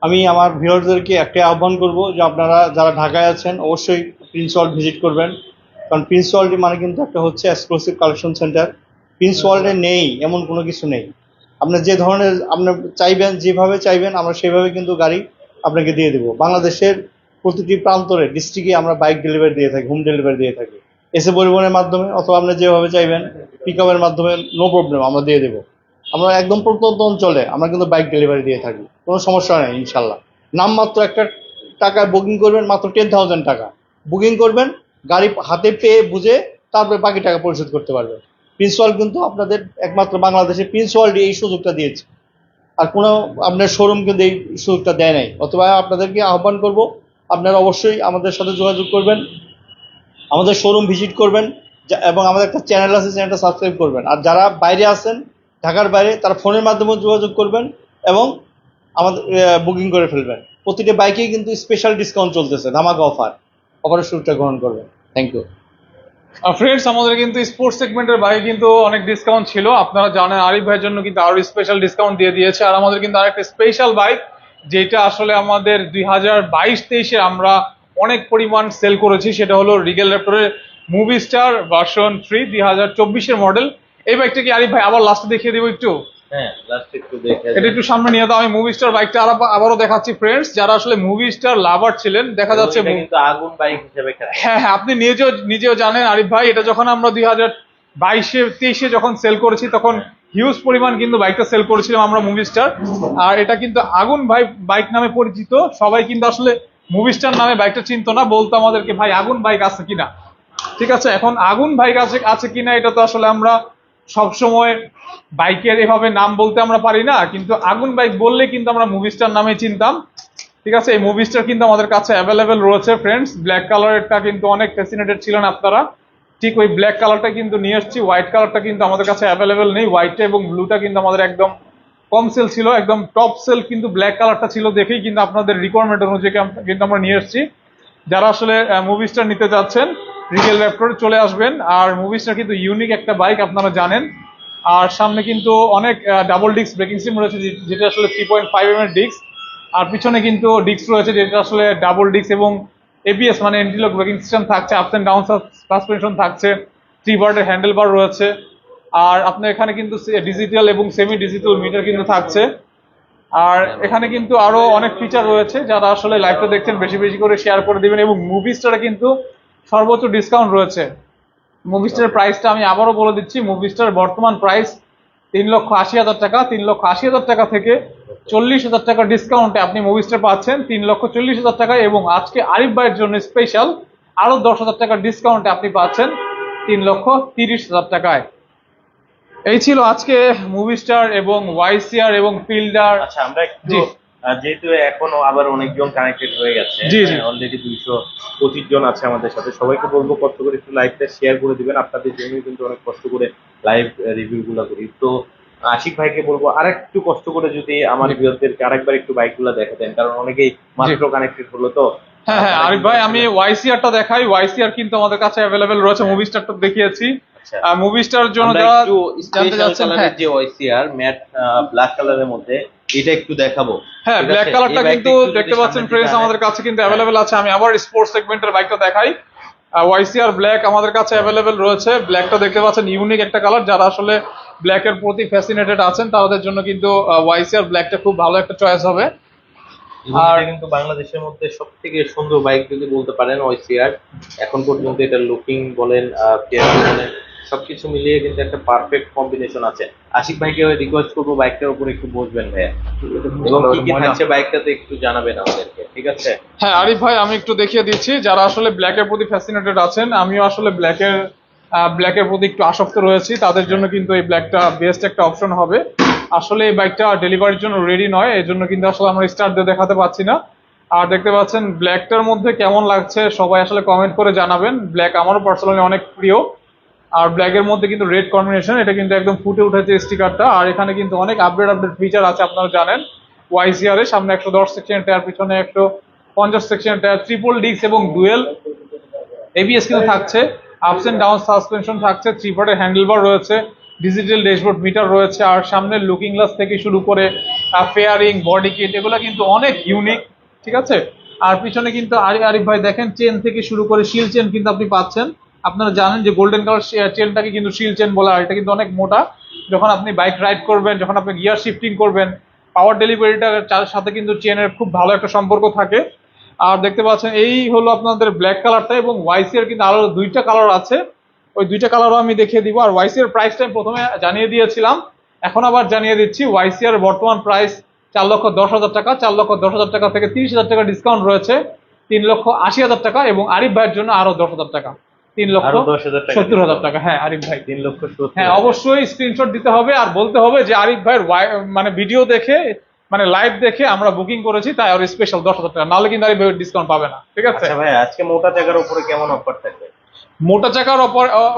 আমি আমার ভিউয়ারদেরকে একটা আহ্বান করব যে আপনারা যারা ঢাকায় আছেন অবশ্যই প্রিন্স ওয়ার্ল্ড ভিজিট করবেন। কারণ প্রিন্স ওয়ার্ল্ড মানে কিন্তু একটা হচ্ছে এক্সক্লুসিভ কালেকশন সেন্টার। প্রিন্স ওয়ার্ল্ডে নেই এমন কোনো কিছু নেই। আপনার যে ধরনের আপনার চাইবেন, যেভাবে চাইবেন, আমরা সেভাবে কিন্তু গাড়ি আপনাকে দিয়ে দেবো। বাংলাদেশের প্রতিটি প্রান্তরে ডিস্ট্রিক্টে আমরা বাইক ডেলিভারি দিয়ে থাকি, হোম ডেলিভারি দিয়ে থাকি, এসে পরিবহনের মাধ্যমে, অথবা আপনি যেভাবে চাইবেন পিক আপের মাধ্যমে, নো প্রবলেম, আমরা দিয়ে দেবো। আমরা একদম প্রত্যন্ত অঞ্চলে আমরা কিন্তু বাইক ডেলিভারি দিয়ে থাকি, কোনো সমস্যা নেই ইনশাল্লাহ। নামমাত্র একটা টাকা বুকিং করবেন, মাত্র 10,000 টাকা বুকিং করবেন, গাড়ি হাতে পেয়ে বুঝে তারপরে বাকি টাকা পরিশোধ করতে পারবেন। প্রিন্স ওয়ার্ল্ড কিন্তু আপনাদের একমাত্র বাংলাদেশে প্রিন্স ওয়ার্ল্ড এই সুযোগটা দিয়েছে, আর কোনো আপনার শোরুম কিন্তু এই সুযোগটা দেয় নাই। অথবা আপনাদেরকে আহ্বান করব, আপনারা অবশ্যই আমাদের সাথে যোগাযোগ করবেন, আমাদের শোরুম ভিজিট করবেন, এবং আমাদের একটা চ্যানেল আছে, চ্যানেলটা সাবস্ক্রাইব করবেন। আর যারা বাইরে আছেন, ঢাকার বাইরে, তারা ফোনের মাধ্যমে যোগাযোগ করবেন এবং আমাদের বুকিং করে ফেলবেন। প্রতিটা বাইকেই কিন্তু স্পেশাল ডিসকাউন্ট চলতেছে, ধামাকা অফারের সুযোগটা গ্রহণ করবেন। Thank you. ফ্রেন্ডস, আমাদের কিন্তু স্পোর্টস সেগমেন্টের বাইরে কিন্তু অনেক ডিসকাউন্ট ছিল, আপনারা জানেন আরিফ ভাইয়ের জন্য কিন্তু আরো স্পেশাল ডিসকাউন্ট দিয়ে দিয়েছে। আর আমাদের কিন্তু আরেকটা স্পেশাল বাইক, যেটা আসলে আমাদের 2022-23-এ আমরা অনেক পরিমাণ সেল করেছি, সেটা হলো রিগেল র্যাপটরের মুভি স্টার ভার্সন 3 2024-এর মডেল। এই বাইকটা কি আরিফ ভাই আবার লাস্টে দেখিয়ে দিব একটু? হ্যাঁ, লাস্ট একটু দেখে এটা একটু সামনে নিয়ে দাও, আমি মুভি স্টার বাইকটা আবারও দেখাচ্ছি। ফ্রেন্ডস, যারা আসলে মুভি স্টার লাভার ছিলেন, দেখা যাচ্ছে কিন্তু আগুন বাইক হিসেবে খেলা। হ্যাঁ হ্যাঁ, আপনি নিজেও জানেন আরিফ ভাই, এটা যখন আমরা 2022-23-এ যখন সেল করেছি, তখন হিউজ পরিমাণ কিন্তু বাইকটা সেল করেছিলাম আমরা মুভি স্টার। আর এটা কিন্তু আগুন বাইক নামে পরিচিত, সবাই কিন্তু আসলে মুভি স্টার নামে বাইকটা চিনতো না, বলতো আমাদেরকে ভাই আগুন বাইক আছে কিনা। ঠিক আছে, এখন আগুন বাইক আছে কিনা এটা তো আসলে আমরা সবসময় বাইকের এভাবে নাম বলতে আমরা পারি না, কিন্তু আগুন বাইক বললে কিন্তু আমরা মুভি স্টার নামে চিনতাম। ঠিক আছে, এই মুভি স্টার কিন্তু আমাদের কাছে অ্যাভেলেবেল রয়েছে। ফ্রেন্ডস, ব্ল্যাক কালারেরটা কিন্তু অনেক ফ্যাসিনেটেড ছিলেন আপনারা, ঠিক ওই ব্ল্যাক কালারটা কিন্তু নিয়ে এসেছি। হোয়াইট কালারটা কিন্তু আমাদের কাছে অ্যাভেলেবেল নেই, হোয়াইটটা এবং ব্লুটা কিন্তু আমাদের একদম কম সেল ছিল, একদম টপ সেল কিন্তু ব্ল্যাক কালারটা ছিল, দেখেই কিন্তু আপনাদের রিকোয়ারমেন্ট অনুযায়ী কিন্তু আমরা নিয়ে এসেছি। যারা আসলে মুভি স্টার নিতে যাচ্ছেন, রিগেল র্যাপটরে চলে আসবেন। আর মুভি স্টার কিন্তু ইউনিক একটা বাইক, আপনারা জানেন। আর সামনে কিন্তু অনেক ডাবল ডিস্ক ব্রেকিং সিস্টেম রয়েছে, যেটা আসলে 3.5 এর ডিস্ক। আর পিছনে কিন্তু ডিস্ক রয়েছে, যেটা আসলে ডাবল ডিস্ক এবং এবিএস মানে এন্টিলক ব্রেকিং সিস্টেম থাকছে, আপস এন্ড ডাউন সাসপেনশন থাকছে, 3 বারের হ্যান্ডেল বার রয়েছে। আর আপনার এখানে কিন্তু ডিজিটাল এবং সেমি ডিজিটাল মিটার কিন্তু থাকছে। আর এখানে কিন্তু আরো অনেক ফিচার রয়েছে, যারা আসলে লাইভটা দেখছেন বেশি বেশি করে শেয়ার করে দিবেন। এবং মুভি স্টারে কিন্তু সর্বোচ্চ ডিসকাউন্ট রয়েছে। মুভি স্টারের প্রাইসটা আমি আবারও বলে দিচ্ছি, মুভি স্টার বর্তমান প্রাইস 3,80,000 টাকা। 3,80,000 টাকা থেকে 40,000 টাকা ডিসকাউন্টে আপনি মুভি স্টার পাচ্ছেন 3,40,000 টাকায়। এবং আজকে আরিফ ভাইয়ের জন্য স্পেশাল আরো 10,000 টাকা ডিসকাউন্টে আপনি পাচ্ছেন 3,30,000 টাকায়। এই ছিল আজকে মুভি স্টার এবং ওয়াইসিআর এবং ফিল্ডার। আচ্ছা, আমরা একটু যেহেতু এখনো আবার অনেকজন কানেক্টেড হয়ে গেছে, জি জি, অলরেডি 225 জন আছে আমাদের সাথে, সবাইকে বলবো কষ্ট করে একটু লাইভটা শেয়ার করে দিবেন। আপনাদের জন্যই কিন্তু অনেক কষ্ট করে লাইভ রিভিউ গুলা করি। তো আশিক ভাইকে বলবো আরেকটু কষ্ট করে যদি আমার ভিউয়ারদেরকে আরেকবার একটু বাইকগুলো দেখা দেন, কারণ অনেকেই মাত্র কানেক্টেড হলো। তো হ্যাঁ হ্যাঁ আরিফ ভাই, আমি ওয়াইসিআরটা দেখাই। ওয়াইসিআর কিন্তু আমাদের কাছে অ্যাভেলেবেল রয়েছে, মুভি স্টারটা দেখিয়েছি। আর মুভি স্টার জন্য আমরা যারা একটু জানতে স্পেশাল যাচ্ছেন, কালারের যে ওয়াইসিআর ম্যাট ব্ল্যাক কালারের মধ্যে, এটা একটু দেখাবো। হ্যাঁ, ঠিক ব্ল্যাক আছে? কালারটা এই বাইকটা কিন্তু একটু যদি দেখতে পাচ্ছেন সামনের ফ্রেন্ডস, দিকে আমাদের কাছে কিন্তু অ্যাভেলেবেল আছে। আমি আবার স্পোর্টস সেগমেন্টের বাইকটা দেখাই। ওয়াইসিআর ব্ল্যাক আমাদের কাছে অ্যাভেলেবেল রয়েছে। ব্ল্যাকটা দেখতে পাচ্ছেন ইউনিক একটা কালার, যারা আসলে ব্ল্যাকের প্রতি ফ্যাসিনেটেড আছেন তাদের জন্য কিন্তু ওয়াইসিআর ব্ল্যাকটা খুব ভালো একটা চয়েস হবে। আর কিন্তু বাংলাদেশের মধ্যে সবথেকে সুন্দর বাইক যদি বলতে পারেন ওয়াইসিআর, এখন পর্যন্ত এটা লুকিং বলেন, ফিয়ার বলেন, সবকিছু মিলিয়ে কিন্তু একটা পারফেক্ট কম্বিনেশন আছে। আশিক ভাইকে রিকোয়েস্ট করবো বাইকটার উপর একটু বসবেন ভাইয়া, এবং কি কি থাকছে বাইকটাতে একটু জানাবেন আমাদেরকে, ঠিক আছে? হ্যাঁ আরিফ ভাই, আমি একটু দেখিয়ে দিচ্ছি। যারা আসলে ব্ল্যাকের প্রতি ফ্যাসিনেটেড আছেন, আমিও আসলে ব্ল্যাকের প্রতি একটু আসক্ত রয়েছি, তাদের জন্য কিন্তু এই ব্ল্যাকটা বেস্ট একটা অপশন হবে। আসলে এই বাইকটা ডেলিভারির জন্য রেডি নয়, এই জন্য কিন্তু আসলে আমরা স্টার্ট দিয়ে দেখাতে পাচ্ছি না। আর দেখতে পাচ্ছেন ব্ল্যাকটার মধ্যে কেমন লাগছে, সবাই আসলে কমেন্ট করে জানাবেন। ব্ল্যাক আমারও পার্সোনালি অনেক প্রিয়। আর ব্ল্যাকের মধ্যে কিন্তু রেড কম্বিনেশন, এটা কিন্তু একদম ফুটে উঠেছে স্টিকারটা। আর এখানে কিন্তু অনেক আপডেট ফিচার আছে, আপনারা জানেন। ওয়াইসিআর এর সামনে 110 সেকশন টায়ার, পিছনে 150 সেকশন টায়ার, ট্রিপল ডিস্ক এবং ডুয়েল এবিএস কিন্তু থাকছে, আপস এন্ড ডাউন সাসপেনশন থাকছে, 3 পার্টের হ্যান্ডেলবার রয়েছে, ডিজিটাল ড্যাশবোর্ড মিটার রয়েছে। আর সামনের লুকিং গ্লাস থেকে শুরু করে ফেয়ারিং, বডি কিট, এগুলো কিন্তু অনেক ইউনিক। ঠিক আছে, আর পিছনে কিন্তু আরিফ ভাই দেখেন, চেন থেকে শুরু করে শিল চেন কিন্তু আপনি পাচ্ছেন। আপনারা জানেন যে গোল্ডেন কালার চেনটাকে কিন্তু শিল চেন বলা হয়, এটা কিন্তু অনেক মোটা। যখন আপনি বাইক রাইড করবেন, যখন আপনি গিয়ার শিফটিং করবেন, পাওয়ার ডেলিভারিটার সাথে কিন্তু চেনের খুব ভালো একটা সম্পর্ক থাকে। আর দেখতে পাচ্ছেন এই হলো আপনাদের ব্ল্যাক কালারটা, এবং ওয়াইসিআর কিন্তু আরো 2টা কালার আছে, ওই 2টা কালারও আমি দেখিয়ে দিব। আর ওয়াইসিআর প্রাইসটা আমি প্রথমে জানিয়ে দিয়েছিলাম, এখন আবার জানিয়ে দিচ্ছি। ওয়াইসিআর বর্তমান প্রাইস 4,10,000 টাকা। 4,10,000 টাকা থেকে 30,000 টাকা ডিসকাউন্ট রয়েছে। 3,80,000 টাকা, এবং আরিফ ভাইয়ের জন্য আরো 10,000 টাকা, আরো 10,000 টাকা 3,70,000 টাকা। হ্যাঁ আরিফ ভাই, 3,70,000। হ্যাঁ অবশ্যই স্ক্রিনশট দিতে হবে আর বলতে হবে যে আরিফ ভাইয়ের মানে ভিডিও দেখে, মানে লাইভ দেখে আমরা বুকিং করেছি, তাই আর স্পেশাল 10,000 টাকা, নাহলে কিন্তু আরিফ ভাইয়ের ডিসকাউন্ট পাবে না। ঠিক আছে আচ্ছা ভাই, আজকে মোটা চাকার উপরে কেমন অফার থাকবে? মোটা চাকার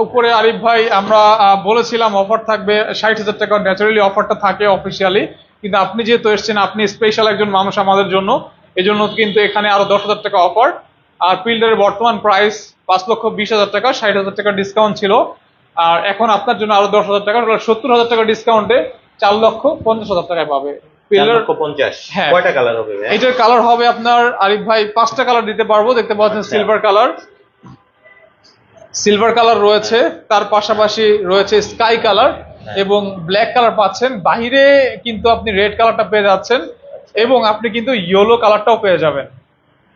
উপরে আরিফ ভাই আমরা বলেছিলাম অফার থাকবে 60,000 টাকা। ন্যাচারালি অফারটা থাকে অফিসিয়ালি, কিন্তু আপনি যেহেতু এসেছেন, আপনি স্পেশাল একজন মানুষ আমাদের জন্য, এই জন্য কিন্তু এখানে আরো 10,000 টাকা অফার। আর ফিল্ডের বর্তমান প্রাইস 5,20,000 টাকা, 60,000 টাকা ডিসকাউন্ট ছিল, আর এখন আপনার জন্য আরো 10,000 টাকা, 70,000 টাকা ডিসকাউন্টে 4,50,000 টাকায় পাবে। ফিল্ডের 4,50,000। হ্যাঁ। কয়টা কালার হবে ভাই? এইটার কালার হবে আপনার আরিফ ভাই 5টা কালার দিতে পারবো। দেখতে পাচ্ছেন সিলভার কালার রয়েছে, তার পাশাপাশি রয়েছে স্কাই কালার এবং ব্ল্যাক কালার পাচ্ছেন। বাহিরে কিন্তু আপনি রেড কালারটা পেয়ে যাচ্ছেন, এবং আপনি কিন্তু ইয়েলো কালারটাও পেয়ে যাবেন।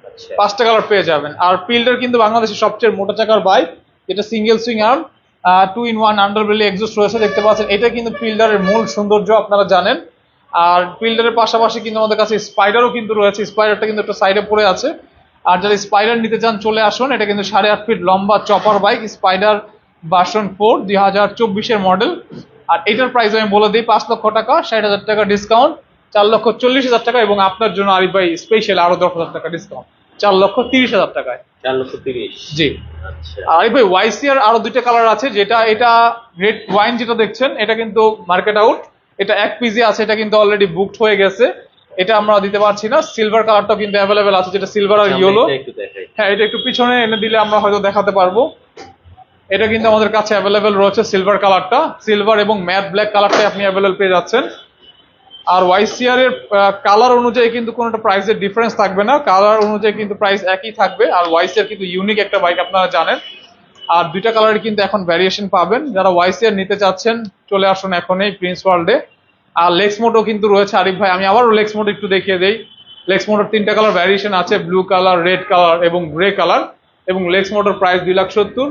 আচ্ছা 5টা কালার পেয়ে যাবেন। আর ফিল্ডার কিন্তু বাংলাদেশের সবচেয়ে মোটা চাকার বাইক, যেটা single swing arm 2-in-1 underbelly exhaust রয়েছে। দেখতে পাচ্ছেন এটা কিন্তু ফিল্ডারের মূল সৌন্দর্য, আপনারা জানেন। আর ফিল্ডারের পাশাপাশি কিন্তু আমাদের কাছে স্পাইডারও কিন্তু রয়েছে। স্পাইডারটা কিন্তু একটা সাইডে পড়ে আছে, আর যারা স্পাইডার নিতে চান চলে আসুন। এটা কিন্তু 8.5 ফিট লম্বা চপার বাইক, স্পাইডার ভার্সন 4 2024-এর মডেল। আর এটার প্রাইস আমি বলে দিই 5 লক্ষ টাকা, 60,000 টাকা ডিসকাউন্ট 4,40,000 টাকা, এবং আপনার জন্য আরিফ ভাই স্পেশাল আরো 10,000 টাকা ডিসকাউন্ট 4,30,000 টাকায়। 4,30,000। জি। আচ্ছা আর আরিফ ভাই ওয়াইসিআর আরো 2টা কালার আছে, এটা রেড ওয়াইন যেটা দেখছেন, এটা কিন্তু মার্কেট আউট, এটা 1 পিসি আছে, এটা কিন্তু অলরেডি বুকড হয়ে গেছে, এটা আমরা দিতে পারছি না। সিলভার কালারটাও কিন্তু অ্যাভেলেবেল আছে, যেটা সিলভার আর ইয়েলো। এটা একটু দেখাই। হ্যাঁ এটা একটু পিছনে এনে দিলে আমরা হয়তো দেখাতে পারবো। এটা কিন্তু আমাদের কাছে অ্যাভেলেবেল রয়েছে সিলভার কালারটা, সিলভার এবং ম্যাট ব্ল্যাক কালারটাই আপনি অ্যাভেলেবেল পেয়ে যাচ্ছেন। আর ওয়াইসিআর এর কালার অনুযায়ী কিন্তু কোনো একটা প্রাইসের ডিফারেন্স থাকবে না, কালার অনুযায়ী কিন্তু প্রাইস একই থাকবে। আর ওয়াইসিআর কিন্তু ইউনিক একটা বাইক, আপনারা জানেন। আর 2টা কালারের কিন্তু এখন ভ্যারিয়েশন পাবেন। যারা ওয়াইসিআর নিতে চাচ্ছেন চলে আসুন এখনই প্রিন্স ওয়ার্ল্ডে। আর লেক্স মোডও কিন্তু রয়েছে আরিফ ভাই, আমি আবারও লেক্স মোড একটু দেখিয়ে দেই। লেক্স মোডের 3টা কালার ভ্যারিয়েশন আছে, ব্লু কালার, রেড কালার এবং গ্রে কালার, এবং লেক্স মোডের প্রাইস 2,70,000।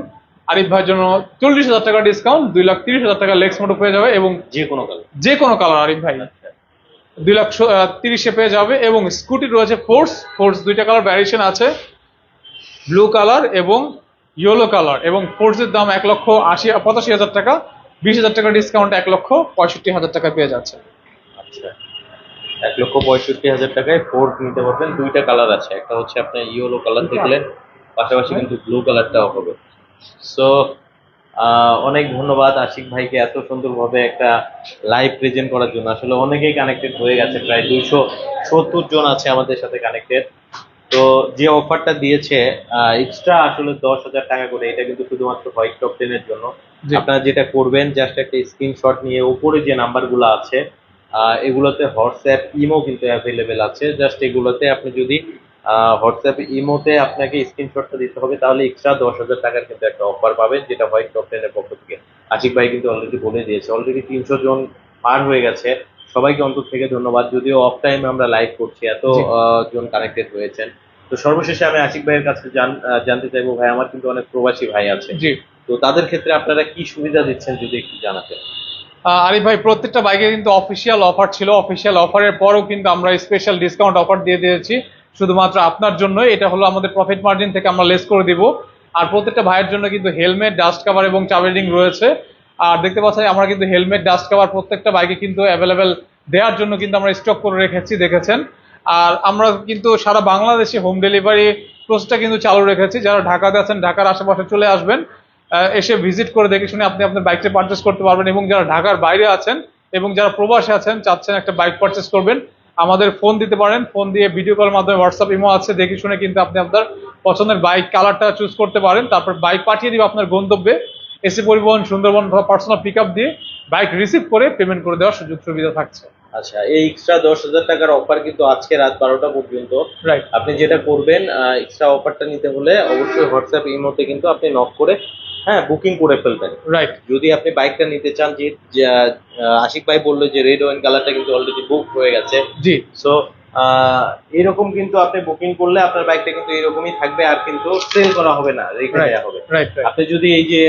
আরিফ ভাইয়ের জন্য 40,000 টাকা ডিসকাউন্ট, 2,30,000 টাকা লেক্স মোড পেয়ে যাবে, এবং যে কোনো কালার। আরিফ ভাই 2,30,000 পেয়ে যাবে। এবং স্কুটি রয়েছে ফোর্স 2টা কালার ভ্যারিয়েশন আছে, ব্লু কালার এবং ইয়েলো কালার, এবং ফোর্সের দাম 1,85,000 টাকা, 20,000 টাকা ডিসকাউন্ট 1,65,000 টাকায় পেয়ে যাচ্ছে। আচ্ছা 1,65,000 টাকায় ফোর্ড নিতে পারবেন। 2টা কালার আছে, একটা হচ্ছে আপনার ইয়েলো কালার দেখলেন, পাশাপাশি কিন্তু ব্লু কালারটাও হবে। সো অনেক ধন্যবাদ আশিক ভাইকে এত সুন্দরভাবে একটা লাইভ প্রেজেন্ট করার জন্য। আসলে অনেকেই কানেক্টেড হয়ে গেছে, প্রায় 270 জন আছে আমাদের সাথে কানেক্টেড। তো যে অফারটা দিয়েছে এক্সট্রা আসলে 10,000 টাকা করে, এটা কিন্তু শুধুমাত্র হোয়াইট টপ 10 এর জন্য। আপনারা যেটা করবেন, জাস্ট একটা স্ক্রিনশট নিয়ে উপরে যে নাম্বারগুলো আছে এগুলোতে হোয়াটসঅ্যাপ ইমো কিন্তু অ্যাভেলেবেল আছে, জাস্ট এগুলোতে আপনি যদি হোয়াটসঅ্যাপ ইমোতে আপনাকে স্ক্রিনশটটা দিতে হবে, তাহলে এক্সট্রা 10,000 টাকার কিন্তু একটা অফার পাবেন, যেটা হোয়াইট টপ 10 এর পক্ষ থেকে। আশিক ভাই কিন্তু অলরেডি বলে দিয়েছে, অলরেডি 300 জন পার হয়ে গেছে। সবাইকে অন্তর থেকে ধন্যবাদ। যদিও অফ টাইমে আমরা লাইভ করছি, এত জন কানেক্টেড হয়েছেন। তো সর্বশেষে আমি আশিক ভাইয়ের কাছে জানতে চাইবো, ভাই আমার কিন্তু অনেক প্রবাসী ভাই আছে, তো তাদের ক্ষেত্রে আপনারা কি সুবিধা দিচ্ছেন যদি একটু জানাতেন। আরিফ ভাই প্রত্যেকটা বাইকে কিন্তু অফিসিয়াল অফার ছিল, অফিসিয়াল অফারের পরও কিন্তু আমরা স্পেশাল ডিসকাউন্ট অফার দিয়ে দিয়েছি শুধুমাত্র আপনার জন্য। এটা হলো আমাদের প্রফিট মার্জিন থেকে আমরা লেস করে দিব। আর প্রত্যেকটা ভাইয়ের জন্য কিন্তু হেলমেট, ডাস্ট কভার এবং চাবি রিং রয়েছে। আর দেখতে পাচ্ছেন আমরা কিন্তু হেলমেট, ডাস্ট কভার প্রত্যেকটা বাইকে কিন্তু অ্যাভেলেবেল দেওয়ার জন্য কিন্তু আমরা স্টক করে রেখেছি, দেখেছেন। আর আমরা কিন্তু সারা বাংলাদেশে হোম ডেলিভারি প্রসেসটা কিন্তু চালু রেখেছি। যারা ঢাকাতে আছেন, ঢাকার আশেপাশে চলে আসবেন, এসে ভিজিট করে দেখে শুনে আপনি আপনার বাইকটা পারচেস করতে পারবেন। এবং যারা ঢাকার বাইরে আছেন এবং যারা প্রবাসে আছেন, চাচ্ছেন একটা বাইক পারচেস করবেন, আমাদের ফোন দিতে পারেন। ফোন দিয়ে ভিডিও কলের মাধ্যমে, হোয়াটসঅ্যাপ ইমো আছে, দেখে শুনে কিন্তু আপনি আপনার পছন্দের বাইক কালারটা চুজ করতে পারেন। তারপর বাইক পাঠিয়ে দিবে আপনার গন্তব্যে। এসি পরিবহন সুন্দরবন পার্সোনাল পিক আপ দিয়ে বাইক রিসিভ করে পেমেন্ট করে দেওয়ার সুযোগ সুবিধা থাকছে। আচ্ছা, এই এক্সট্রা 10,000 টাকার অফার কিন্তু আজকে রাত 12টা পর্যন্ত। রাইট। আপনি যেটা করবেন, এক্সট্রা অফারটা নিতে হলে অবশ্যই হোয়াটসঅ্যাপ ইমোতে কিন্তু আপনি নক করে বুকিং করে ফেলবেন। রাইট। যদি আপনি বাইকটা নিতে চান, যে আশিক ভাই বললো যে রেড ওয়াইন কালারটা কিন্তু অলরেডি বুক হয়ে গেছে। জি। সো এরকম কিন্তু আপনি বুকিং করলে আপনার বাইকটা কিন্তু এরকমই থাকবে, আর কিন্তু সেল করা হবে না, রেখে দেওয়া হবে। আপনি যদি এই যে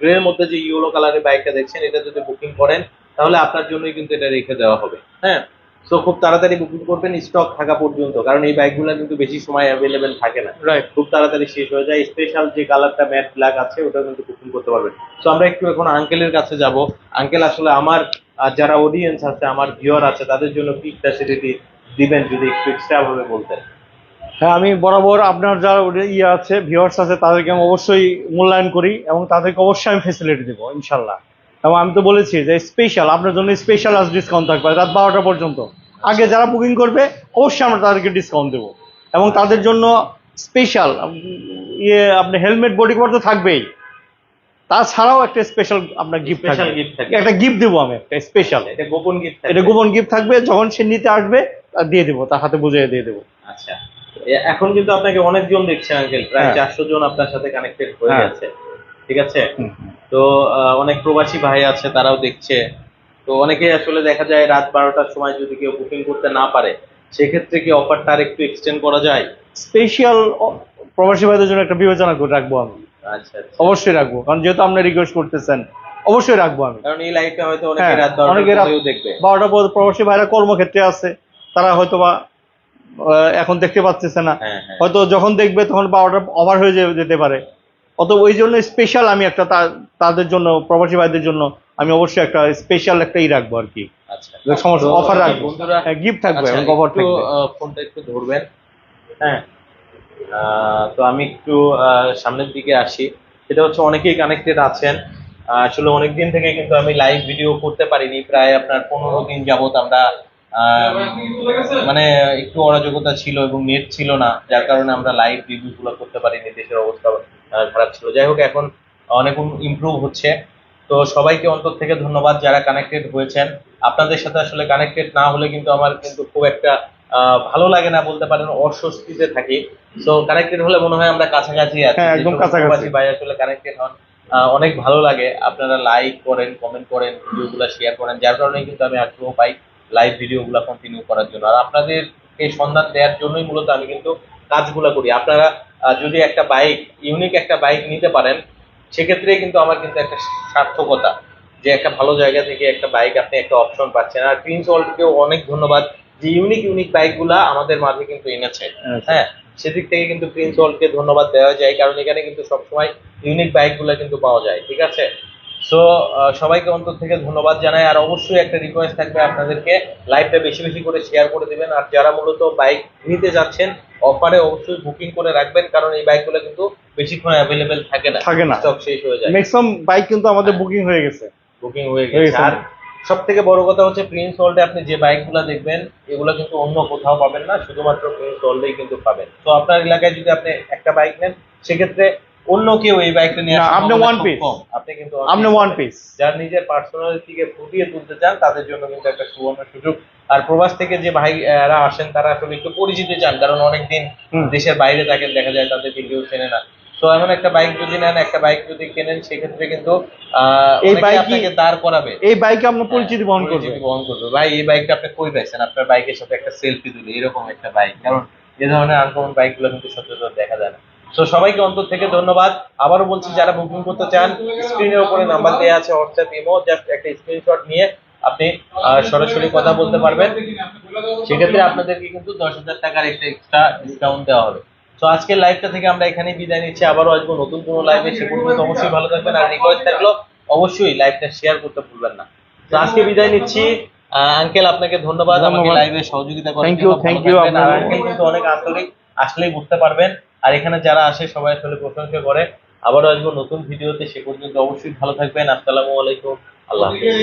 গ্রে এর মধ্যে যে ইয়েলো কালারের বাইকটা দেখছেন, এটা যদি বুকিং করেন তাহলে আপনার জন্যই কিন্তু এটা রেখে দেওয়া হবে। হ্যাঁ, সো খুব তাড়াতাড়ি বুকিং করবেন স্টক থাকা পর্যন্ত, কারণ এই বাইকগুলো কিন্তু বেশি সময় অ্যাভেলেবেল থাকে না, রাইট। খুব তাড়াতাড়ি শেষ হয়ে যায়। স্পেশাল যে কালারটা ম্যাট ব্ল্যাক আছে ওটা কিন্তু বুকিং করতে পারবেন। তো আমরা একটু এখন আঙ্কেলের কাছে যাব। আঙ্কেল, আসলে আমার যারা অডিয়েন্স আছে, আমার ভিউয়ার আছে, তাদের জন্য কি ফ্যাসিলিটি দিবেন যদি একটু এক্সট্রা ভাবে বলতেন? হ্যাঁ, আমি বরাবর আপনার যারা আছে ভিউয়ার্স আছে তাদেরকে আমি অবশ্যই মূল্যায়ন করি এবং তাদেরকে অবশ্যই আমি ফেসিলিটি দেবো ইনশাল্লাহ। এবং আমি তো বলেছি যে স্পেশাল আপনার জন্য স্পেশাল আজ ডিসকাউন্ট থাকবে রাত 12টা পর্যন্ত। আগে যারা বুকিং করবে অবশ্যই আমরা তাদেরকে ডিসকাউন্ট দেবো এবং তাদের জন্য স্পেশাল আপনি হেলমেট বডি কভার তো থাকবেই, তাছাড়াও একটা স্পেশাল আপনার গিফট স্পেশাল থাকবে। গিফট থাকবে, একটা গিফট দেবো আমি, একটা স্পেশাল, এটা গোপন গিফট এটা গোপন গিফট থাকবে। যখন সে নিতে আসবে দিয়ে দেবো, তার হাতে বুঝিয়ে দিয়ে দেবো। আচ্ছা, এখন কিন্তু আপনাকে অনেকজন দেখছে আঙ্কেল, প্রায় হ্যাঁ। 400 জন আপনার সাথে কানেক্টেড হয়ে হ্যাঁ। গেছে, ঠিক আছে? হুম। তো অনেক প্রবাসী ভাই আছে, তারাও দেখছে। তো অনেকেই আসলে দেখা যায় রাত 12টার সময় যদি কেউ বুকিং করতে না পারে, সেক্ষেত্রে কি অফারটা আর একটু এক্সটেন্ড করা যায়? স্পেশাল প্রবাসী ভাইদের জন্য একটা বিবেচনা করে রাখবো আমি, আচ্ছা আচ্ছা, অবশ্যই রাখবো, কারণ যেহেতু আপনি রিকোয়েস্ট করতেছেন অবশ্যই রাখবো আমি। কারণ এই লাইভটা হয়তো অনেকে হ্যাঁ, রাত অনেকে 12টার দেখবে। 12টা পর প্রবাসী ভাইরা কর্মক্ষেত্রে আছে, তারা হয়তো বা এখন দেখতে পাচ্ছে না, হ্যাঁ হ্যাঁ, হয়তো যখন দেখবে তখন 12টা ওভার হয়ে যেতে পারে। অত ওই জন্য স্পেশাল আমি একটা তাদের জন্য, প্রবাসী ভাইদের জন্য আমি অবশ্যই একটা স্পেশাল একটা রাখবো আর কি, আচ্ছা সমস্যা তো, অফার রাখবো, বন্ধুরা, গিফট থাকবে আচ্ছা, এবং কভার একটু, থাকবে। ফোনটা একটু ধরবেন। হ্যাঁ, তো আমি একটু সামনের দিকে আসি। সেটা হচ্ছে অনেকেই কানেক্টেড আছেন। আসলে অনেক দিন থেকে কিন্তু আমি লাইভ ভিডিও করতে পারিনি, প্রায় আপনার 15 দিন যাবত আমরা মানে একটু অরাজকতা ছিল এবং নেট ছিল না, যার কারণে আমরা লাইভ রিভিউ গুলো করতে পারিনি, দেশের অবস্থা খারাপ ছিল। যাই হোক, এখন অনেক ইমপ্রুভ হচ্ছে। তো সবাইকে অন্তর থেকে ধন্যবাদ যারা কানেক্টেড হয়েছেন। আপনাদের সাথে আসলে কানেক্টেড না হলে কিন্তু আমার কিন্তু খুব একটা ভালো লাগে না বলতে পারেন, অস্বস্তিতে থাকি। তো কানেক্টেড হলে মনে হয় আমরা কাছাকাছি আছি। হ্যাঁ, একদম কাছাকাছি। প্রবাসী ভাই আসলে কানেক্টেড হন, অনেক ভালো লাগে। আপনারা লাইক করেন, কমেন্ট করেন, ভিডিওগুলো শেয়ার করেন, যার কারণে কিন্তু আমি আগ্রহ পাই লাইভ ভিডিওগুলো কন্টিনিউ করার জন্য। আর আপনাদেরকে সন্ধান দেওয়ার জন্যই মূলত আমি কিন্তু কাজগুলো করি। আপনারা যদি একটা বাইক, ইউনিক একটা বাইক নিতে পারেন, সেক্ষেত্রে কিন্তু আমার কিন্তু একটা সার্থকতা, যে একটা ভালো জায়গা থেকে একটা বাইক আপনি একটা অপশন পাচ্ছেন। আর প্রিন্স ওয়ার্ল্ডকেও অনেক ধন্যবাদ যে ইউনিক ইউনিক বাইকগুলা আমাদের মাঝে কিন্তু এনেছে। হ্যাঁ, সেদিক থেকে কিন্তু প্রিন্স ওয়ার্ল্ডকে ধন্যবাদ দেওয়া যায়, কারণ এখানে কিন্তু সবসময় ইউনিক বাইকগুলো কিন্তু পাওয়া যায়, ঠিক আছে? সো সবাইকে অন্তর থেকে ধন্যবাদ জানাই। আর অবশ্যই একটা রিকোয়েস্ট থাকবে আপনাদেরকে, লাইভটা বেশি বেশি করে শেয়ার করে দিবেন। আর যারা মূলত বাইক নিতে যাচ্ছেন, অফারে অবশ্যই বুকিং করে রাখবেন, কারণ এই বাইকগুলো কিন্তু বেশিক্ষণ অ্যাভেলেবেল থাকে না, স্টক শেষ হয়ে যায়। ম্যাক্সিমাম বাইক কিন্তু আমাদের বুকিং হয়ে গেছে। বুকিং হয়ে গেছে। আর সব থেকে বড় কথা হচ্ছে প্রিন্স ওয়ার্ল্ডে আপনি যে বাইকগুলো দেখবেন, এগুলো কিন্তু অন্য কোথাও পাবেন না, শুধুমাত্র প্রিন্স ওয়ার্ল্ডেই কিন্তু পাবেন। তো আপনার এলাকায় যদি আপনি একটা বাইক নেন, সেক্ষেত্রে অন্য কেউ এই বাইকটা নিয়ে না, আসার আপনি সম্ভাবনা one খুব piece। কম। আপনি কিন্তু আপনি ওয়ান পিস। যার নিজের পার্সোনালিটিকে ফুটিয়ে তুলতে চান, তাদের জন্য কিন্তু একটা সুবর্ণ সুযোগ। আর প্রবাস থেকে যে ভাইরা আসেন, তারা আসলে একটু পরিচিতি চান, কারণ অনেকদিন দেশের বাইরে থাকেন, দেখা যায় তাদেরকে কেউ চেনে না। তো এমন একটা বাইক যদি নেন, একটা বাইক যদি কেনেন, সেক্ষেত্রে কিন্তু এই অনেকে বাইকই- আপনাকে দাঁড় করাবে, এই বাইকে আপনার পরিচিতি বহন করবে। পরিচিতি বহন করবে। ভাই, এই বাইকটা আপনি কই পাইছেন? আপনার বাইকের সাথে একটা সেলফি তুলি, এরকম একটা বাইক, কারণ এ ধরনের আনকমন বাইকগুলো কিন্তু সচরাচর দেখা যায় না। তো সবাইকে অন্তর থেকে ধন্যবাদ। আবারও বলছি, যারা বুকিং করতে চান, স্ক্রিনের উপরে নাম্বার দেওয়া আছে, হোয়াটসঅ্যাপ, ইমো, জাস্ট একটা স্ক্রিনশট নিয়ে আপনি সরাসরি কথা বলতে পারবেন। সেক্ষেত্রে আপনাদেরকে কিন্তু 10,000 টাকার একটা এক্সট্রা ডিসকাউন্ট দেওয়া হবে। তো আজকের লাইভটা থেকে আমরা এখানেই বিদায় নিচ্ছি, আবারও আসবো নতুন কোনো লাইভে। সে পর্যন্ত অবশ্যই ভালো থাকবেন, আর রিকোয়েস্ট থাকলো অবশ্যই লাইভটা শেয়ার করতে ভুলবেন না। তো আজকে বিদায় নিচ্ছি। আঙ্কেল, আপনাকে ধন্যবাদ আমাকে লাইভে সহযোগিতা করার জন্য। Thank you, আর আঙ্কেল কিন্তু অনেক আন্তরিক, আসলেই বুঝতে পারবেন। আর এখানে যারা আসে সবাই আসলে প্রশংসা করে। আবারও আসবো নতুন ভিডিওতে, সে পর্যন্ত অবশ্যই ভালো থাকবেন। আসসালামু আলাইকুম, আল্লাহ হাফেজ।